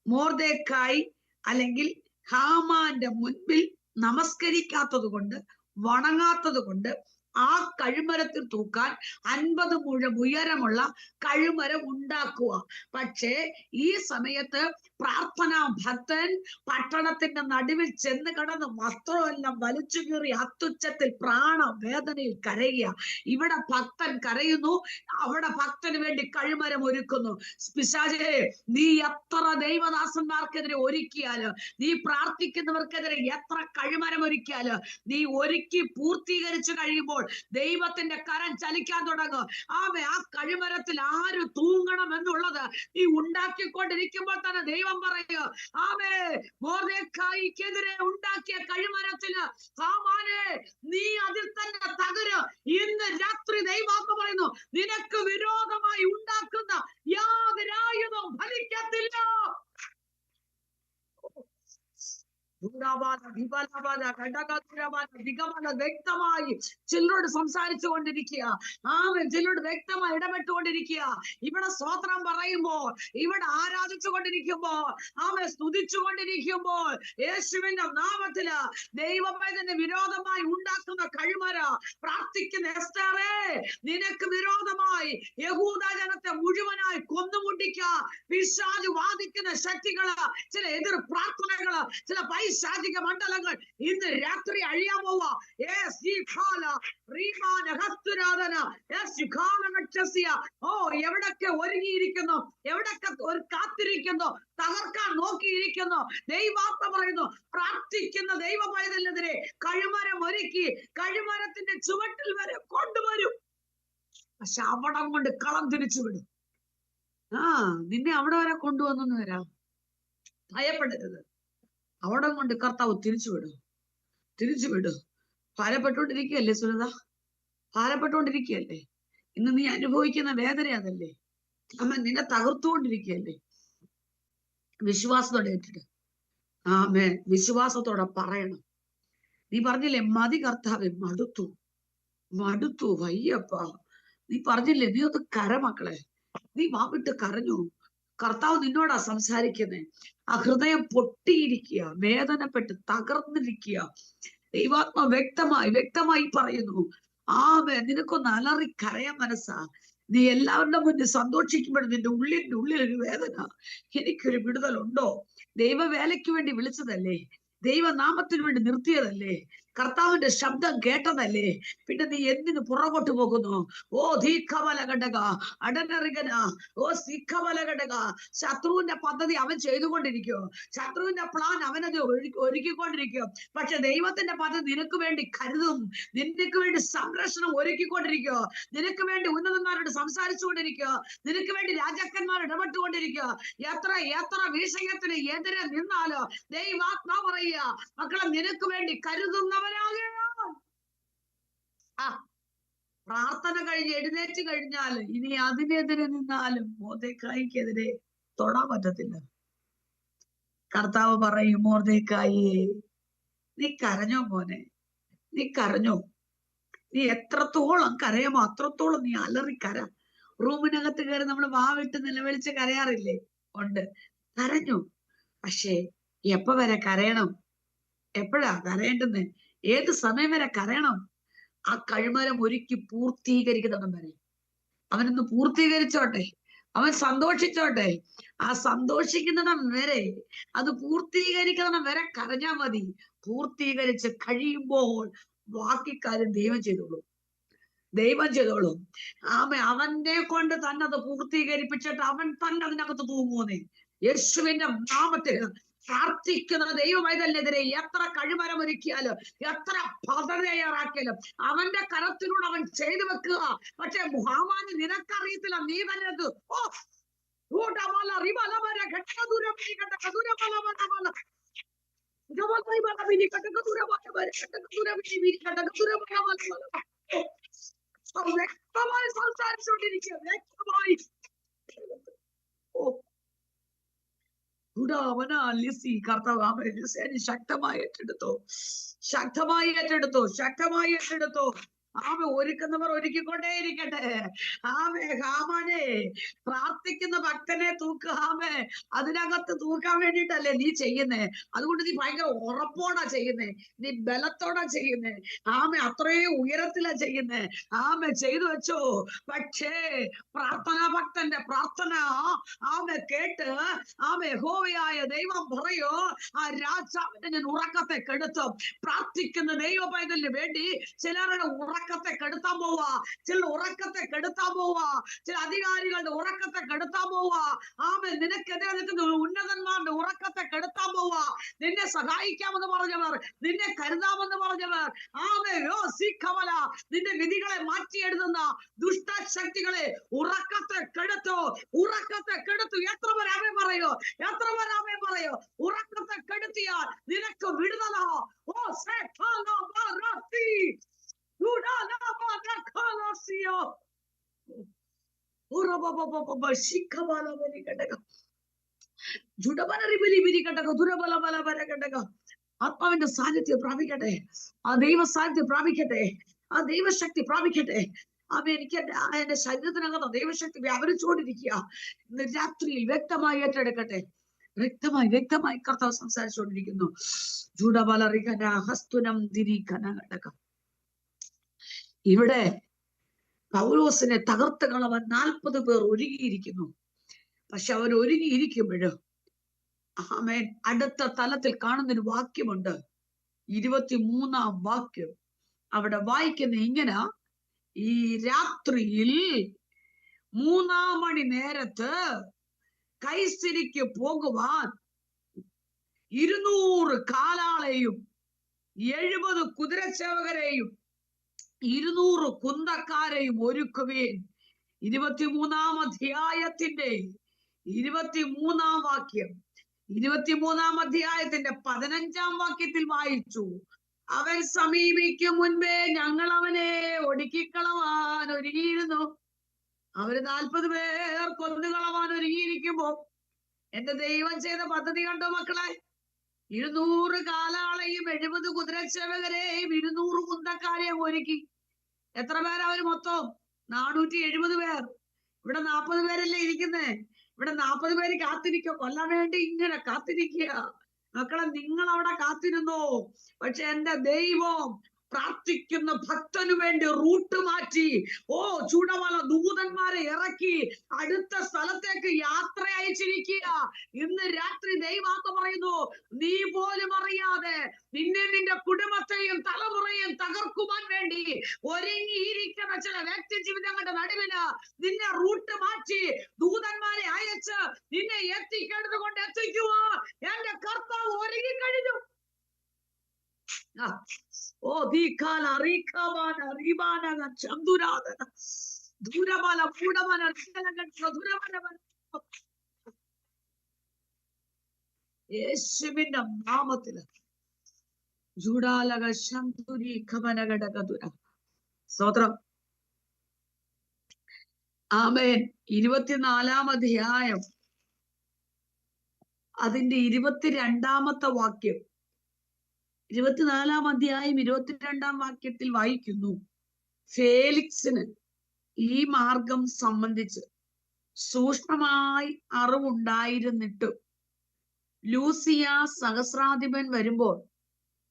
മൊർദെഖായി അല്ലെങ്കിൽ ഹാമാന്റെ മുൻപിൽ നമസ്കരിക്കാത്തത് കൊണ്ട്, വണങ്ങാത്തത് കൊണ്ട് ആ കഴുമരത്തിൽ തൂക്കാൻ 50 മുഴം ഉയരമുള്ള കഴുമരം ഉണ്ടാക്കുക. പക്ഷേ ഈ സമയത്ത് പ്രാർത്ഥനാ ഭക്തൻ പട്ടണത്തിന്റെ നടുവിൽ ചെന്ന് കിടന്ന് വസ്ത്രമെല്ലാം വലിച്ചു കീറി അത്യുച്ചത്തിൽ പ്രാണവേദനയിൽ കരയുക. ഇവിടെ ഭക്തൻ കരയുന്നു, അവിടെ ഭക്തന് വേണ്ടി കഴുമരം ഒരുക്കുന്നു. പിശാചേ, നീ എത്ര ദൈവദാസന്മാർക്കെതിരെ ഒരുക്കിയാല്, നീ പ്രാർത്ഥിക്കുന്നവർക്കെതിരെ എത്ര കഴുമരം ഒരുക്കിയാല്, നീ ഒരുക്കി പൂർത്തീകരിച്ചു കഴിയുമ്പോൾ ദൈവത്തിന്റെ കരം ചലിക്കാൻ തുടങ്ങും. ആ കഴുമരത്തിൽ ആര് തൂങ്ങണം എന്നുള്ളത് നീ ഉണ്ടാക്കിക്കൊണ്ടിരിക്കുമ്പോൾ തന്നെ ദൈവം പറയുക, മൊർദെഖായിക്കെതിരെ ഉണ്ടാക്കിയ കഴുമരത്തിന് ഹാമാനെ നീ അതിൽ തന്നെ തകര്. ഇന്ന് രാത്രി ദൈവാത്മ പറയുന്നു, നിനക്ക് വിരോധമായി ഉണ്ടാക്കുന്ന യാതൊരായുധവും ഫലിക്കത്തില്ല. വ്യക്തമായി ചിലരോട് സംസാരിച്ചു കൊണ്ടിരിക്കുക. ചിലരോട് വ്യക്തമായി ഇടപെട്ടുകൊണ്ടിരിക്കുക. ഇവിടെ സ്തോത്രം പറയുമ്പോൾ, ഇവിടെ ആരാധിച്ചു കൊണ്ടിരിക്കുമ്പോൾ, സ്തുതിച്ചു കൊണ്ടിരിക്കുമ്പോൾ, യേശുവിന്റെ നാമത്തില് ദൈവത്തിന് വിരോധമായി ഉണ്ടാക്കുന്ന കഴുമര, പ്രാർത്ഥിക്കുന്ന എസ്തേറേ, നിനക്ക് വിരോധമായി യഹൂദ ജനത്തെ മുഴുവനായി കൊന്നുമുട്ടിക്കുക പിശാച് വാദിക്കുന്ന ശക്തികള്, ചില എതിർ പ്രാർത്ഥനകള്, ചില പൈശാചിക മണ്ഡലങ്ങൾ ഇന്ന് രാത്രി അഴിയാൻ പോവാ. എവിടൊക്കെ ഒരുങ്ങിയിരിക്കുന്നു, എവിടൊക്കെ കാത്തിരിക്കുന്നു, തകർക്കാൻ നോക്കിയിരിക്കുന്നു. ദൈവാത്മ പറയുന്നു, പ്രാർത്ഥിക്കുന്ന ദൈവ പൈതലിനെതിരെ കഴുമരം ഒരുക്കി കഴുമരത്തിന്റെ ചുവട്ടിൽ വരെ കൊണ്ടുവരും. പക്ഷെ അവിടം കൊണ്ട് കളം തിരിച്ചു വിടും. നിന്നെ അവിടെ വരെ കൊണ്ടുവന്നു വരാം. ഭയപ്പെടരുത്. അവിടം കൊണ്ട് കർത്താവ് തിരിച്ചു വിടും. ഭാരപ്പെട്ടുകൊണ്ടിരിക്കുകയല്ലേ സുനിത? ഭാരപ്പെട്ടുകൊണ്ടിരിക്കുകയല്ലേ? ഇന്ന് നീ അനുഭവിക്കുന്ന വേദന അതല്ലേ? നിന്നെ തകർത്തുകൊണ്ടിരിക്കുകയല്ലേ? വിശ്വാസത്തോടെ ഏറ്റിട്ട് വിശ്വാസത്തോടെ പറയണം. നീ പറഞ്ഞില്ലേ, മതി കർത്താവേ, മടുത്തു വയ്യപ്പ. നീ പറഞ്ഞില്ലേ, നീ ഒന്ന് കരമക്കളെ, നീ വാവിട്ട് കരഞ്ഞു. കർത്താവ് നിന്നോടാ സംസാരിക്കുന്നേ. ആ ഹൃദയം പൊട്ടിയിരിക്കുക, വേദനപ്പെട്ട് തകർന്നിരിക്കുക. ദൈവാത്മ വ്യക്തമായി പറയുന്നു, നിനക്കൊന്ന് അലറി കരയാൻ മനസ്സാ. നീ എല്ലാവരുടെ മുന്നിൽ സന്തോഷിക്കുമ്പോഴും നിന്റെ ഉള്ളിൽ ഒരു വേദന. എനിക്കൊരു വിടുതലുണ്ടോ? ദൈവ വേലയ്ക്ക് വേണ്ടി വിളിച്ചതല്ലേ, ദൈവനാമത്തിന് വേണ്ടി നിർത്തിയതല്ലേ, കർത്താവിന്റെ ശബ്ദം കേട്ടതല്ലേ, പിന്നെ നീ എന്തിനു പുറകോട്ട് പോകുന്നു? ശത്രുവിന്റെ പദ്ധതി അവൻ ചെയ്തുകൊണ്ടിരിക്കോ, ശത്രുവിന്റെ പ്ലാൻ അവനത് ഒരുക്കിക്കൊണ്ടിരിക്കോ. പക്ഷെ ദൈവത്തിന്റെ പദ്ധതി നിനക്ക് വേണ്ടി കരുതും, നിനക്ക് വേണ്ടി സംരക്ഷണം ഒരുക്കിക്കൊണ്ടിരിക്കോ, നിനക്ക് വേണ്ടി ഉന്നതന്മാരോട് സംസാരിച്ചുകൊണ്ടിരിക്കോ, നിനക്ക് വേണ്ടി രാജാക്കന്മാർ ഇടപെട്ടുകൊണ്ടിരിക്കോ. എത്ര വിഷയത്തിന് എതിരെ നിന്നാലോ ദൈവാത്മാ പറയുക, മക്കളെ, നിനക്ക് വേണ്ടി കരുതുന്നവരാകണം. പ്രാർത്ഥന കഴിഞ്ഞ് എഴുന്നേറ്റ് കഴിഞ്ഞാൽ ഇനി അതിനെതിരെ നിന്നാലും മൊർദെഖായിക്കെതിരെ തൊടാൻ പറ്റത്തില്ല. കർത്താവ് പറയും, മൊർദെഖായിയെ, നീ കരഞ്ഞോ മോനെ, നീ കരഞ്ഞോ. നീ എത്രത്തോളം കരയുമോ അത്രത്തോളം നീ അലറിക്കര. റൂമിനകത്ത് കയറി നമ്മൾ വാവിട്ട് നിലവിളിച്ച് കരയാറില്ലേ? ഉണ്ട്, കരഞ്ഞു. പക്ഷേ എപ്പോ വരെ കരയണം? എപ്പോഴാ കരയേണ്ടുന്നത്? ഏത് സമയം വരെ കരയണം? ആ കഴുമരം ഒരുക്കി പൂർത്തീകരിക്കുന്നവൻ വരെ. അവനൊന്ന് പൂർത്തീകരിച്ചോട്ടെ, അവൻ സന്തോഷിച്ചോട്ടെ. ആ സന്തോഷിക്കുന്നവൻ വരെ, അത് പൂർത്തീകരിക്കുന്നവൻ വരെ കരഞ്ഞാ മതി. പൂർത്തീകരിച്ച് കഴിയുമ്പോൾ ബാക്കി കാര്യം ദൈവം ചെയ്തോളും. അവനെ കൊണ്ട് തന്നെ അത് പൂർത്തീകരിപ്പിച്ചിട്ട് അവൻ തന്നെ അതിനകത്ത് തൂങ്ങുന്നേ. യേശുവിന്റെ നാമത്തിൽ പ്രാർത്ഥിക്കുന്ന ദൈവമൈതലിനെതിരെ എത്ര കഴിമരം ഒരുക്കിയാലും എത്ര പദ്ധതി തയ്യാറാക്കിയാലും അവന്റെ കരത്തിലൂടെ അവൻ ചെയ്തു വെക്കുക. പക്ഷെ ഹാമാന് നിനക്കറിയത്തില്ല, നീ തന്നെ അത് വ്യക്തമായി സംസാരിച്ചുകൊണ്ടിരിക്കുക. വ്യക്തമായി ശക്തമായി ഏറ്റെടുത്തോ, ശക്തമായി ഏറ്റെടുത്തോ, ശക്തമായി ഏറ്റെടുത്തോ. ആമേ ഒരുക്കുന്നവർ ഒരുക്കിക്കൊണ്ടേയിരിക്കട്ടെ. ആമേ ഹാമാനെ പ്രാർത്ഥിക്കുന്ന ഭക്തനെ തൂക്കുക. ആമേ അതിനകത്ത് തൂക്കാൻ വേണ്ടിയിട്ടല്ലേ നീ ചെയ്യുന്നേ. അതുകൊണ്ട് നീ ഭയങ്കര ഉറപ്പോടാ ചെയ്യുന്നേ, നീ ബലത്തോടാ ചെയ്യുന്നേ. ആമേ അത്രയും ഉയരത്തിലാ ചെയ്യുന്നേ. ആമേ ചെയ്തു വെച്ചോ. പക്ഷേ പ്രാർത്ഥനാ ഭക്തന്റെ പ്രാർത്ഥന ആമേ കേട്ട് ആമേ യഹോവയായ ദൈവം പറയോ, ആ രാജാവിനെ ഞാൻ ഉറക്കത്തെ കെടുത്തും. പ്രാർത്ഥിക്കുന്ന ദൈവ പൈതലിന് വേണ്ടി ചിലരുടെ ഉറക്കത്തെ കെടുത്താൻ പോവാ, ചില ഉറക്കത്തെ കെടുത്താൻ പോവാ, ചില അധികാരികളുടെ ഉറക്കത്തെ കെടുത്താൻ പോവാ. ആമേ നിനക്കെതിരെ നിൽക്കുന്ന ഉന്നതന്മാരുടെ ഉറക്കത്തെ കെടുത്താൻ പോവാ. നിന്നെ സഹായിക്കാമെന്ന് പറഞ്ഞവർ, നിന്നെ കരുതാമെന്ന് പറഞ്ഞവർ, ആമേ യോസിക്കവല നിന്റെ വിധികളെ മാറ്റി എഴുതുന്ന ദുഷ്ടശക്തികളെ ഉറക്കത്തെ കെടുത്തു, ഉറക്കത്തെ കെടുത്തു. എത്ര പേർ ആമേൻ പറയോ, എത്ര പേർ ആമേൻ പറയോ. ഉറക്കത്തെ കെടുത്തിയാൽ നിനക്ക് വിടുതലോ. ഓ ആത്മാവിന്റെ സാന്നിധ്യം പ്രാപിക്കട്ടെ, ആ ദൈവ സാന്നിധ്യം പ്രാപിക്കട്ടെ, ആ ദൈവശക്തി പ്രാപിക്കട്ടെ. അവ എനിക്ക് എന്റെ ശരീരത്തിനകത്ത് ദൈവശക്തി വ്യാപരിച്ചുകൊണ്ടിരിക്കുക. ഇന്ന് രാത്രിയിൽ വ്യക്തമായി ഏറ്റെടുക്കട്ടെ. വ്യക്തമായി വ്യക്തമായി കർത്താവ് സംസാരിച്ചുകൊണ്ടിരിക്കുന്നു. ഇവിടെ പൗലോസിനെ തകർത്ത് കളവാൻ 40 പേർ ഒരുങ്ങിയിരിക്കുന്നു. പക്ഷെ അവർ ഒരുങ്ങിയിരിക്കുമ്പോഴും ആമേൻ അടുത്ത തലത്തിൽ കാണുന്നൊരു വാക്യമുണ്ട്. 23-ാം വാക്യം അവിടെ വായിക്കുന്ന ഇങ്ങനെ, ഈ രാത്രിയിൽ 3-ാം മണി നേരത്ത് കൈസരിക്ക് പോകുവാൻ 200 കാലാളെയും 70 കുതിരച്ചേവകരെയും 200 കുന്തക്കാരെയും ഒരുക്കുവേൻ. 23-ാം അധ്യായത്തിന്റെ 23-ാം വാക്യം, 23-ാം അധ്യായത്തിന്റെ 15-ാം വാക്യത്തിൽ വായിച്ചു, അവൻ സമീപിക്കും മുൻപേ ഞങ്ങൾ അവനെ ഒടുക്കിക്കളവാൻ ഒരുങ്ങിയിരുന്നു. അവര് 40 പേർ കൊന്നുകളവാൻ ഒരുങ്ങിയിരിക്കുമ്പോ എന്റെ ദൈവം ചെയ്ത പദ്ധതി കണ്ടോ മക്കളെ? 200 കാലാളെയും 70 കുതിരച്ചേവകരെയും 200 കുന്തക്കാരെയും ഒരുക്കി. എത്ര പേരാ അവര് മൊത്തം? 470 പേർ. ഇവിടെ 40 പേരല്ലേ ഇരിക്കുന്നേ. ഇവിടെ 40 പേര് കാത്തിരിക്കുക, കൊല്ലാൻ വേണ്ടി ഇങ്ങനെ കാത്തിരിക്കുക. മക്കളെ നിങ്ങൾ അവിടെ കാത്തിരുന്നോ. പക്ഷെ എന്റെ ദൈവം പ്രാർത്ഥിക്കുന്ന ഭക്തനു വേണ്ടി റൂട്ട് മാറ്റി, ചൂടമല ദൂതന്മാരെ ഇറക്കി അടുത്ത സ്ഥലത്തേക്ക് യാത്ര അയച്ചിരിക്കുക. ഇന്ന് രാത്രി ദൈവാത്മ പറയുന്നു, നീ പോലും അറിയാതെ നിന്നെ നിന്റെ കുടുംബത്തെയും തലമുറയും തകർക്കുവാൻ വേണ്ടി ഒരുങ്ങിയിരിക്കുന്ന ചില വ്യക്തി ജീവിതങ്ങളുടെ നടുവിന് നിന്നെ റൂട്ട് മാറ്റി ദൂതന്മാരെ അയച്ച് നിന്നെ എത്തിക്കേണ്ടത് എത്തിക്കുവാൻ എന്റെ കർത്താവ് ഒരുങ്ങിക്കഴിഞ്ഞു. യേശുവിന്റെ നാമത്തില് ജൂഡാലക ശംതുരി ഖമനഘടകതുര സ്തോത്രം. ആമേൻ. 24-ാം അധ്യായം അതിന്റെ 22-ാമത്തെ വാക്യം, 24-ാം അധ്യായം 22-ാം വാക്യത്തിൽ വായിക്കുന്നു, ഫേലിക്സിന് ഈ മാർഗം സംബന്ധിച്ച് സൂക്ഷ്മമായി അറിവുണ്ടായിരുന്നിട്ടും ലൂസിയ സഹസ്രാധിപൻ വരുമ്പോൾ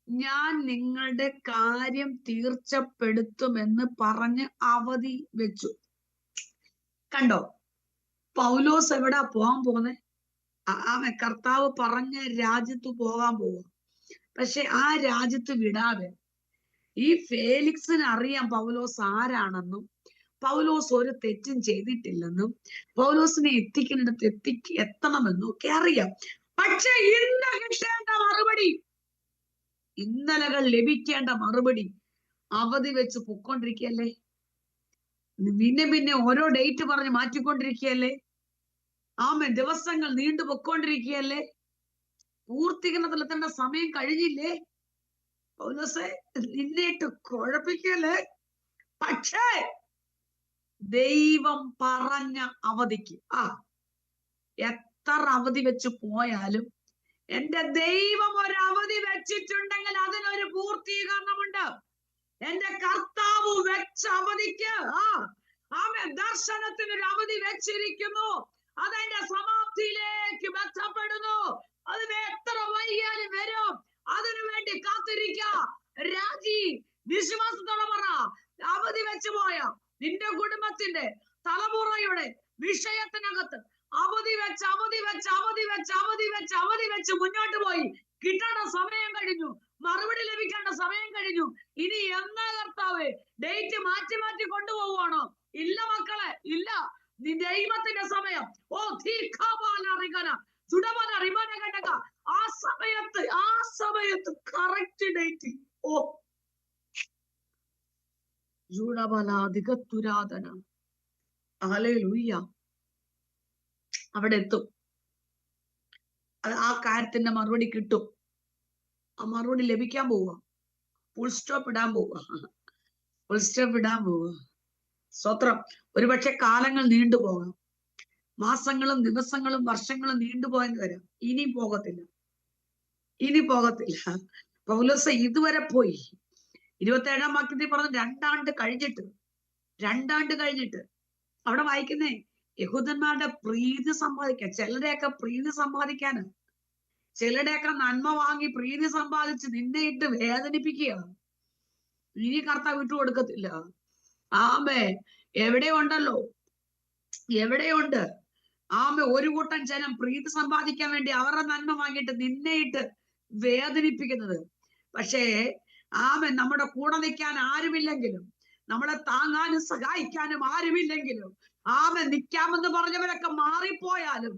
ഞാൻ നിങ്ങളുടെ കാര്യം തീർച്ചപ്പെടുത്തുമെന്ന് പറഞ്ഞ് അവധി വെച്ചു. കണ്ടോ, പൗലോസ് എവിടാ പോകാൻ പോകുന്നത്? കർത്താവ് പറഞ്ഞ രാജ്യത്ത് പോകാൻ പോവുക. പക്ഷെ ആ രാജ്യത്ത് വിടാതെ ഈ ഫേലിക്സിന് അറിയാം പൗലോസ് ആരാണെന്നും പൗലോസ് ഒരു തെറ്റും ചെയ്തിട്ടില്ലെന്നും പൗലോസിനെ എത്തിക്കുന്നിടത്ത് എത്തണമെന്നും ഒക്കെ അറിയാം. പക്ഷെ ഇന്ന് കിട്ടേണ്ട മറുപടി, ഇന്നലകൾ ലഭിക്കേണ്ട മറുപടി അവധി വെച്ച് പൊക്കോണ്ടിരിക്കുകയല്ലേ? പിന്നെ ഓരോ ഡേറ്റ് പറഞ്ഞ് മാറ്റിക്കൊണ്ടിരിക്കുകയല്ലേ? ദിവസങ്ങൾ നീണ്ടു പൊക്കോണ്ടിരിക്കുകയല്ലേ? പൂർത്തീകരണത്തിലെത്തേണ്ട സമയം കഴിഞ്ഞില്ലേ? പൗലോസേ, നിന്നിട്ട് കുഴപ്പിക്കല്ലേ? പക്ഷേ ദൈവം പറഞ്ഞ അവധിക്ക് എത്ര അവധി വെച്ച് പോയാലും എന്റെ ദൈവം ഒരു അവധി വെച്ചിട്ടുണ്ടെങ്കിൽ അതിനൊരു പൂർത്തീകരണമുണ്ട്. എന്റെ കർത്താവ് വെച്ച അവധിക്ക് ദർശനത്തിനൊരു അവധി വെച്ചിരിക്കുന്നു. അതെന്റെ സമാപ്തിയിലേക്ക് ബന്ധപ്പെടുന്നു. അതിന് എത്ര വൈകിയാലും വരും. അതിനു വേണ്ടി കാത്തിരിക്ക. രാജി, വിശ്വാസത്തോടെ പറ, അവധി വെച്ച് പോയ നിന്റെ കുടുംബത്തിന്റെ തലമുറയുടെ വിഷയത്തിനകത്ത് അവധി വെച്ച് അവധി വെച്ച് അവധി വെച്ച് അവധി വെച്ച് അവധി വെച്ച് മുന്നോട്ട് പോയി. കിട്ടേണ്ട സമയം കഴിഞ്ഞു, മറുപടി ലഭിക്കേണ്ട സമയം കഴിഞ്ഞു. ഇനി എന്നാ കർത്താവ് ഡേറ്റ് മാറ്റി മാറ്റി കൊണ്ടുപോവുകയാണോ? ഇല്ല മക്കളെ, ഇല്ല. നീ ദൈവത്തിന്റെ സമയം ആ സമയത്ത് കറക്റ്റ് ഡേറ്റ് അവിടെ എത്തും. ആ കാര്യത്തിന്റെ മറുപടി കിട്ടും. ആ മറുപടി ലഭിക്കാൻ പോവുക. ഫുൾ സ്റ്റോപ്പ് ഇടാൻ പോവുക. ഫുൾ സ്റ്റോപ്പ് ഇടാൻ പോവുക. സ്തോത്രം. ഒരുപക്ഷെ കാലങ്ങൾ നീണ്ടുപോകാം. മാസങ്ങളും ദിവസങ്ങളും വർഷങ്ങളും നീണ്ടുപോയെന്ന് വരാം. ഇനി പോകത്തില്ല. പൗലോസ് ഇതുവരെ പോയി. 27-ാം വാക്യത്തിൽ പറഞ്ഞ 2 ആണ്ട് കഴിഞ്ഞിട്ട് അവിടെ വായിക്കുന്നേ, യഹൂദന്മാരുടെ പ്രീതി സമ്പാദിക്കാൻ, ചിലരുടെയൊക്കെ പ്രീതി സമ്പാദിക്കാന്, ചിലരുടെയൊക്കെ നന്മ വാങ്ങി പ്രീതി സമ്പാദിച്ച് നിന്നെ ഇട്ട് വേദനിപ്പിക്കുക. ഇനി കർത്താവ് വിട്ടുകൊടുക്കത്തില്ല. എവിടെയുണ്ടല്ലോ, എവിടെയുണ്ട് ഒരു കൂട്ടം ജനം പ്രീതി സമ്പാദിക്കാൻ വേണ്ടി അവരുടെ നന്മ വാങ്ങിയിട്ട് നിന്നെ ഇട്ട് വേദനിപ്പിക്കുന്നത്. പക്ഷേ നമ്മുടെ കൂടെ നിൽക്കാൻ ആരുമില്ലെങ്കിലും, നമ്മളെ താങ്ങാനും സഹായിക്കാനും ആരുമില്ലെങ്കിലും, നിൽക്കാമെന്ന് പറഞ്ഞവരൊക്കെ മാറിപ്പോയാലും,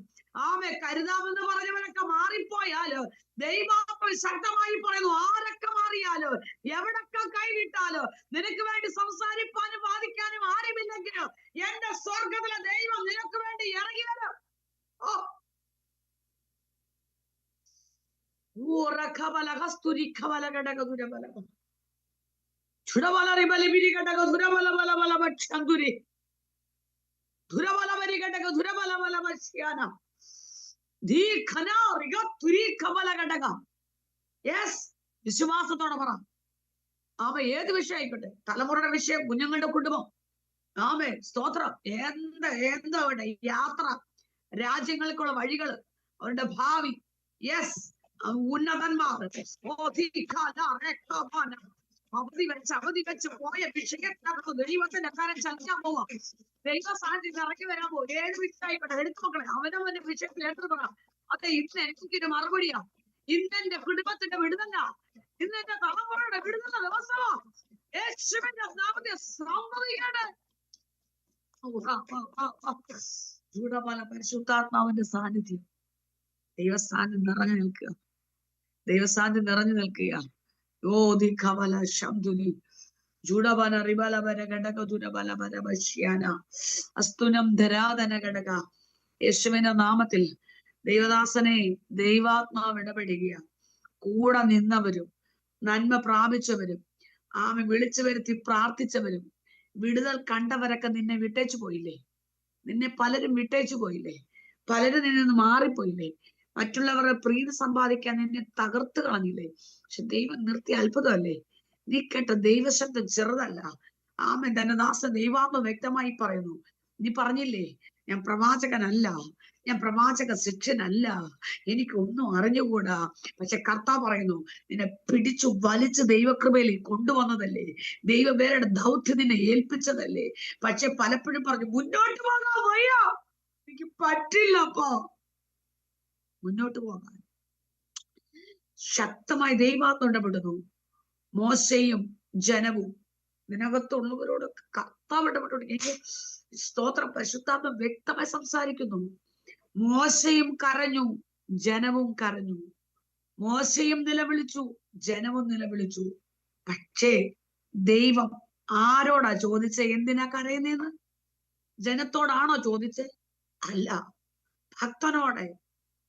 കരുതാമെന്ന് പറഞ്ഞവരൊക്കെ മാറിപ്പോയാലോ, ദൈവാത്മ ശക്തമായി പറയുന്നു, ആരൊക്കെ മാറിയാലോ, എവിടൊക്കെ കൈവിട്ടാലോ, നിനക്ക് വേണ്ടി സംസാരിക്കാനും വാദിക്കാനും ആരുമില്ലെങ്കിലും എന്റെ സ്വർഗത്തിലെ ദൈവം നിനക്ക് വേണ്ടി ഇറങ്ങി വരും. വിശ്വാസത്തോടെ പറ. ഏത് വിഷയം ആയിക്കോട്ടെ, തലമുറയുടെ വിഷയം, കുഞ്ഞുങ്ങളുടെ കുടുംബം, സ്തോത്രം, എന്താ അവിടെ യാത്ര, രാജ്യങ്ങൾക്കുള്ള വഴികള്, അവരുടെ ഭാവി, ഉന്നതന്മാർ, അവധി വെച്ച് പോയ വിഷയത്തിനകത്ത് ദൈവത്തിന്റെ കാര്യം ചലിക്കാൻ പോവാം. ദൈവ സാന്നിധ്യം ഇറങ്ങി വരാൻ പോകും. ഏത് വിഷയമായിക്കോട്ടെ, എടുത്തു മക്കളെ, അവനവന്റെ വിഷയത്തിൽ എടുത്തു പറ. അതെ, ഇന്ന് എനിക്കൊരു മറുപടിയാ. ഇന്നെന്റെ കുടുംബത്തിന്റെ വിടുതല, ഇന്നെന്റെ തലമുറയുടെ വിടുതല ദിവസമാ. യേശുവിന്റെ നാമത്തെ സംഭവിക്കട്ടെ. പരിശുദ്ധാത്മാവിന്റെ സാന്നിധ്യം, ദൈവസാന്നിധ്യം നിറഞ്ഞു നിൽക്കുക. ദൈവസാന്നിധ്യം നിറഞ്ഞു നിൽക്കുക. യേശുവിന്റെ നാമത്തിൽ ദൈവദാസനെ ദൈവാത്മാവ് ഇടപെടുക. കൂടെ നിന്നവരും നന്മ പ്രാപിച്ചവരും വിളിച്ചു വരുത്തി പ്രാർത്ഥിച്ചവരും വിടുതൽ കണ്ടവരൊക്കെ നിന്നെ വിട്ടേച്ചു പോയില്ലേ? നിന്നെ പലരും വിട്ടേച്ചു പോയില്ലേ? പലരും നിന്നിൽ നിന്ന് മാറിപ്പോയില്ലേ? മറ്റുള്ളവരുടെ പ്രീതി സമ്പാദിക്കാൻ നിന്നെ തകർത്ത് കളഞ്ഞില്ലേ? പക്ഷെ ദൈവം നിർത്തിയ അത്ഭുതമല്ലേ? നീ കേട്ട ദൈവശബ്ദം ചെറുതല്ല. തന്റെ ദാസൻ ദൈവാത്മ വ്യക്തമായി പറയുന്നു. നീ പറഞ്ഞില്ലേ, ഞാൻ പ്രവാചകനല്ല, ഞാൻ പ്രവാചക ശിക്ഷനല്ല, എനിക്കൊന്നും അറിഞ്ഞുകൂടാ. പക്ഷെ കർത്താവ് പറയുന്നു, നിന്നെ പിടിച്ചു വലിച്ച് ദൈവകൃപയിൽ കൊണ്ടുവന്നതല്ലേ, ദൈവവേരുടെ ദൗത്യം നിന്നെ ഏൽപ്പിച്ചതല്ലേ. പക്ഷെ പലപ്പോഴും പറഞ്ഞു, മുന്നോട്ട് പോകാൻ വയ്യ, എനിക്ക് പറ്റില്ലപ്പാ മുന്നോട്ട് പോകാൻ. ശക്തമായി ദൈവാത്മ ഇടപെടുന്നു. മോശയും ജനവും ഇതിനകത്തുള്ളവരോട് കർത്താവ് ഇടപെട്ടു. എനിക്ക് സ്തോത്രം, പരിശുദ്ധാത്മ വ്യക്തമായി സംസാരിക്കുന്നു. മോശയും കരഞ്ഞു, ജനവും കരഞ്ഞു. മോശയും നിലവിളിച്ചു, ജനവും നിലവിളിച്ചു. പക്ഷേ ദൈവം ആരോടാ ചോദിച്ചേ എന്തിനാ കരയുന്നേന്ന്? ജനത്തോടാണോ ചോദിച്ചേ? അല്ല, ഭക്തനോടെ,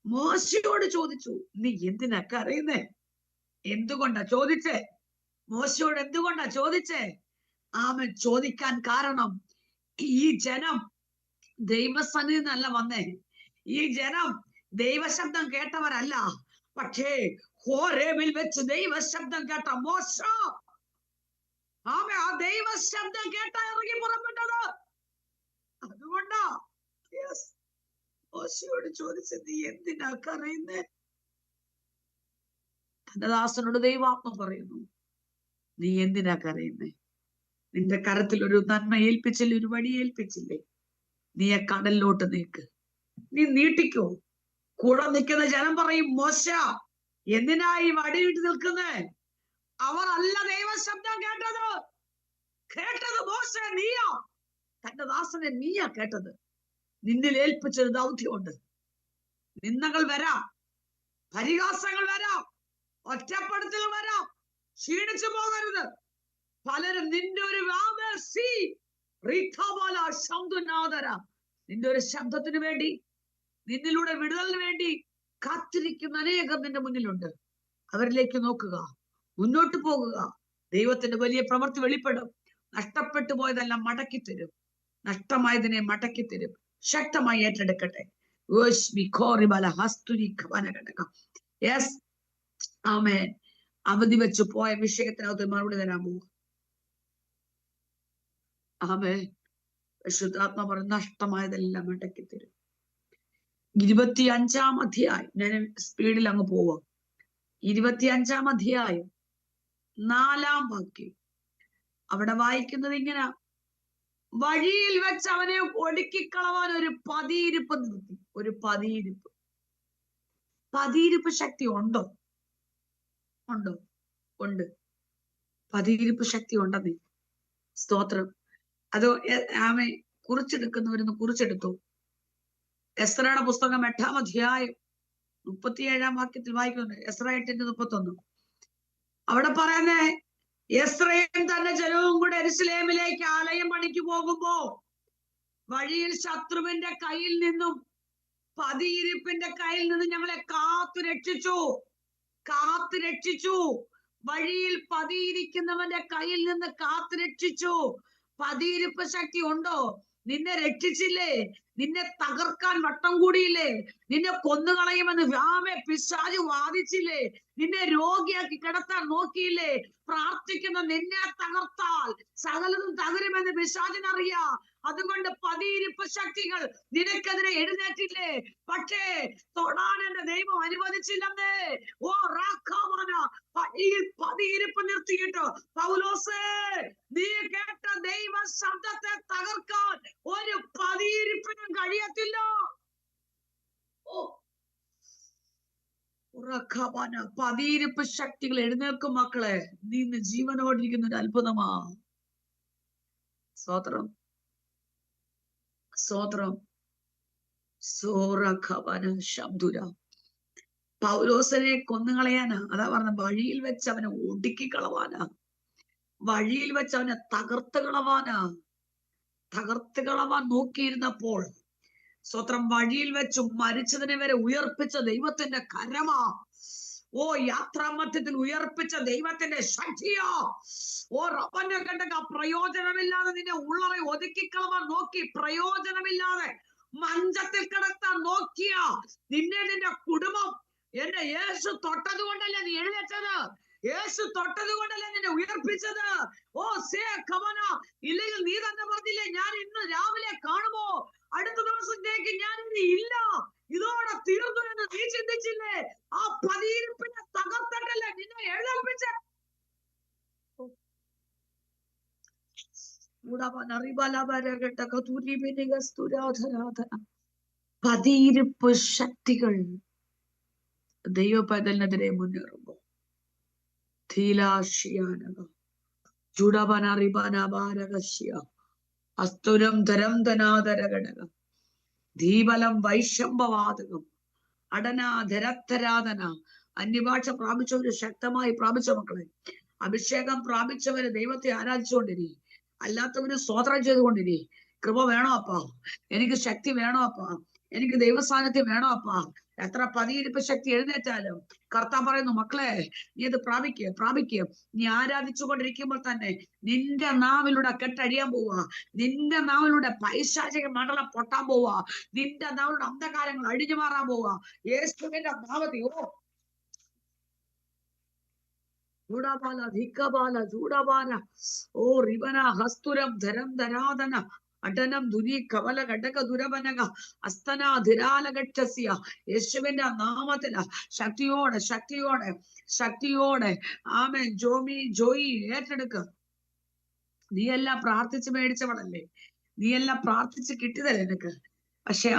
മോശയോട് ചോദിച്ചു, നീ എന്തിനാ കരയുന്നേ? എന്തുകൊണ്ടാ ചോദിച്ചേ? മോശയോട് എന്തുകൊണ്ടാ ചോദിച്ചേ? ആമൻ ചോദിക്കാൻ കാരണം, ഈ ജനം ദൈവസന്നിധി നിന്നല്ല വന്നേ. ഈ ജനം ദൈവശബ്ദം കേട്ടവരല്ല. പക്ഷേ ഹോരേബിൽ വെച്ച് ദൈവശബ്ദം കേട്ട മോശ, ആ ദൈവശബ്ദം കേട്ട ഇറങ്ങി പുറപ്പെട്ടത്. അതുകൊണ്ടാ മോശയോട് ചോദിച്ചത്, നീ എന്തിനാ കരയുന്നേ? തന്റെ ദാസനോട് ദൈവാത്മ പറയുന്നു, നീ എന്തിനാ കരയുന്നേ? നിന്റെ കരത്തിൽ ഒരു നന്മ ഏൽപ്പിച്ചില്ലേ, ഒരു വഴി ഏൽപ്പിച്ചില്ലേ? നീ ആ കടലിലോട്ട് നീക്ക്, നീ നീട്ടിക്കോ. കൂടെ നിൽക്കുന്ന ജനം പറയും, മോശ എന്തിനാ ഈ വടിയിട്ട് നിൽക്കുന്നേ? അവർ അല്ല ദൈവശബ്ദം കേട്ടത്. കേട്ടത് മോശ, നീയാ. തന്റെ ദാസനെ നീയാ കേട്ടത്. നിന്നിൽ ഏൽപ്പിച്ചൊരു ദൗത്യമുണ്ട്. നിന്ദകൾ വരാം, പരിഹാസങ്ങൾ വരാം, ഒറ്റപ്പെടുത്തൽ വരാം. ക്ഷീണിച്ചു പോകരുത്. പലരും നിന്റെ ഒരു നിന്റെ ഒരു ശബ്ദത്തിന് വേണ്ടി, നിന്നിലൂടെ വിടുതലിന് വേണ്ടി കാത്തിരിക്കുന്ന അനേകം നിന്റെ മുന്നിലുണ്ട്. അവരിലേക്ക് നോക്കുക, മുന്നോട്ട് പോകുക. ദൈവത്തിന്റെ വലിയ പ്രവൃത്തി വെളിപ്പെടും. നഷ്ടപ്പെട്ടു പോയതെല്ലാം മടക്കി തരും. നഷ്ടമായതിനെ മടക്കി തരും. ശക്തമായി ഏറ്റെടുക്കട്ടെ. യെസ്, ആമേൻ. അവധി വെച്ച് പോയ വിഷയത്തിനകത്ത് മറുപടി തരാൻ പോവുക. ആമേൻ. പരിശുദ്ധാത്മ പറഞ്ഞ നഷ്ടമായതെല്ലാം മടക്കി തരും. 25-ാം അധ്യായം, ഞാൻ സ്പീഡിൽ അങ്ങ് പോവാം. 25-ാം അധ്യായം 4-ാം വാക്യം അവിടെ വായിക്കുന്നത് ഇങ്ങനെ: വഴിയിൽ വെച്ച് അവനെ ഒടുക്കിക്കളവാൻ ഒരു പതിയിരിപ്പ് നിർത്തി. ഒരു പതിയിരിപ്പ്. പതിയിരിപ്പ് ശക്തി ഉണ്ടോ? ഉണ്ടോ? ഉണ്ട്. പതിയിരിപ്പ് ശക്തി ഉണ്ടെന്നേ. സ്തോത്രം. അതോ ആമേ കുറിച്ചെടുക്കുന്നവരൊന്ന് കുറിച്ചെടുത്തു. എസ്രയുടെ പുസ്തകം 8-ാം അധ്യായം 37-ാം വാക്യത്തിൽ വായിക്കുന്നുണ്ട്. എസ്ര 8:31. അവിടെ പറയുന്നേ, എസ്രയും തന്റെ ജനവും കൂടെ യെരൂശലേമിലേക്ക് ആലയം പണിക്ക് പോകുമ്പോ വഴിയിൽ ശത്രുവിന്റെ കയ്യിൽ നിന്നും പതിയിരിപ്പിന്റെ കയ്യിൽ നിന്നും ഞങ്ങളെ കാത്തു രക്ഷിച്ചു. വഴിയിൽ പതിയിരിക്കുന്നവന്റെ കയ്യിൽ നിന്ന് കാത്തു രക്ഷിച്ചു. പതിയിരിപ്പ് ശക്തി ഉണ്ടോ? നിന്നെ രക്ഷിച്ചില്ലേ? നിന്നെ തകർക്കാൻ വട്ടം കൂടിയില്ലേ? നിന്നെ കൊന്നുകളയുമെന്ന് പിശാച് വാദിച്ചില്ലേ? നിന്നെ രോഗിയാക്കി കിടത്താൻ നോക്കിയില്ലേ? പ്രാർത്ഥിക്കുന്ന നിന്നെ തകർത്താൽ സകലതും തകരുമെന്ന് പിശാചിനറിയാം. അതുകൊണ്ട് പതിയിരിപ്പ് ശക്തികൾ നിനക്കെതിരെ എഴുന്നേറ്റില്ലേ? പക്ഷേ തൊടാൻ എന്റെ ദൈവം അനുവദിച്ചില്ലെന്നേ. ഓ റാഖാവാന, പതിയിരിപ്പ് നിർത്തിയിട്ട് പൗലോസേ, നീ കേട്ട ദൈവ ശബ്ദത്തെ തകർക്കാൻ ഒരു പതിയിരിപ്പിനും കഴിയത്തില്ല. ഓ പതിയിരിപ്പ് ശക്തികൾ എഴുന്നേൽക്കും മക്കളെ. നീ ഇന്ന് ജീവനോടിരിക്കുന്ന ഒരു അത്ഭുതമാ. സ്തോത്രം, സ്തോത്രം. ശബ്ദുര പൗലോസനെ കൊന്നുകളയാനാ. അതാ പറഞ്ഞ, വഴിയിൽ വെച്ച് അവനെ ഒടുക്കി കളവാനാ. വഴിയിൽ വെച്ച് അവനെ തകർത്ത് കളവാൻ നോക്കിയിരുന്നപ്പോൾ, സ്വത്രം, വഴിയിൽ വെച്ച് മരിച്ചതിനെ വരെ ഉയർപ്പിച്ച ദൈവത്തിന്റെ കരമാ. ഓ യാത്രാമധ്യത്തിൽ ഉയർപ്പിച്ച ദൈവത്തിന്റെ ശക്തിയാ. ഓ റബ്ബനെ കണ്ടക, പ്രയോജനമില്ലാതെ നിന്നെ ഉള്ളറെ ഒതുക്കിക്കളവാൻ നോക്കി, പ്രയോജനമില്ലാതെ മഞ്ചത്തിൽ കിടത്താൻ നോക്കിയ നിന്നെ, നിന്റെ കുടുംബം, എന്റെ യേശു തൊട്ടത് കൊണ്ടല്ലേ നീ എഴുന്നേറ്റത്. യേശു തൊട്ടത് കൊണ്ടല്ലേ നിന്നെ ഉയർപ്പിച്ചത്. ഓ കമന, ഇല്ലെങ്കിൽ നീ തന്നെ പറഞ്ഞില്ലേ, ഞാൻ ഇന്ന് രാവിലെ കാണുമോ, അടുത്ത ദിവസത്തേക്ക് ഞാൻ ഇനി ഇല്ല, ഇതോടെ തീർന്നു എന്ന് നീ ചിന്തിച്ചില്ലേ? ആ പതിയിരിപ്പിനെ തകർത്തല്ലേ നിന്നെ എഴുന്നേൽപ്പിച്ച. പതിയിരിപ്പ് ശക്തികൾ ദൈവപൈതലിനെതിരെ മുന്നേറുമ്പോ അസ്തുരം ധരം ധനാധരഘടകം ധീബലം വൈശംഭവാതകം അടനാധരത്തരാധന. അന്യഭാഷ പ്രാപിച്ചവര് ശക്തമായി പ്രാപിച്ച മക്കളെ, അഭിഷേകം പ്രാപിച്ചവര് ദൈവത്തെ ആരാധിച്ചുകൊണ്ടിരി, അല്ലാത്തവര് സ്തോത്രം ചെയ്തുകൊണ്ടിരി. കൃപ വേണോ അപ്പാ, എനിക്ക് ശക്തി വേണോ അപ്പാ, എനിക്ക് ദൈവസാന്നിധ്യം വേണോ അപ്പാ. എത്ര പതിയിരിപ്പ് ശക്തി എഴുന്നേറ്റാലും കർത്താൻ പറയുന്നു, മക്കളെ നീ ഇത് പ്രാപിക്കുക. നീ ആരാധിച്ചു കൊണ്ടിരിക്കുമ്പോൾ തന്നെ നിന്റെ നാവിലൂടെ കെട്ടഴിയാൻ പോവാ, നിന്റെ നാവിലൂടെ പൈശാചിക മണ്ഡലം പൊട്ടാൻ പോവാ, നിന്റെ നാവിലൂടെ അന്ധകാരങ്ങൾ അഴിഞ്ഞു മാറാൻ പോവാ. യേശുവിന്റെ നാമത്തിൽ ചൂടാബാല ധിക്കബാല ചൂടാബാല ഓ റിവന ഹസ്തുരം ധരം ധരാധന അടനം ദുരി കവല ഘടക ദുരവനക അസ്തനാധിരാലഘട്ടസ്യ. യേശുവിന്റെ നാമത്തില് ശക്തിയോടെ ആമേൻ. ജോയി ഏറ്റെടുക്ക. നീയെല്ലാം പ്രാർത്ഥിച്ച് മേടിച്ചവളല്ലേ, നീയെല്ലാം പ്രാർത്ഥിച്ച് കിട്ടിയതല്ലേ നിനക്ക്. പക്ഷെ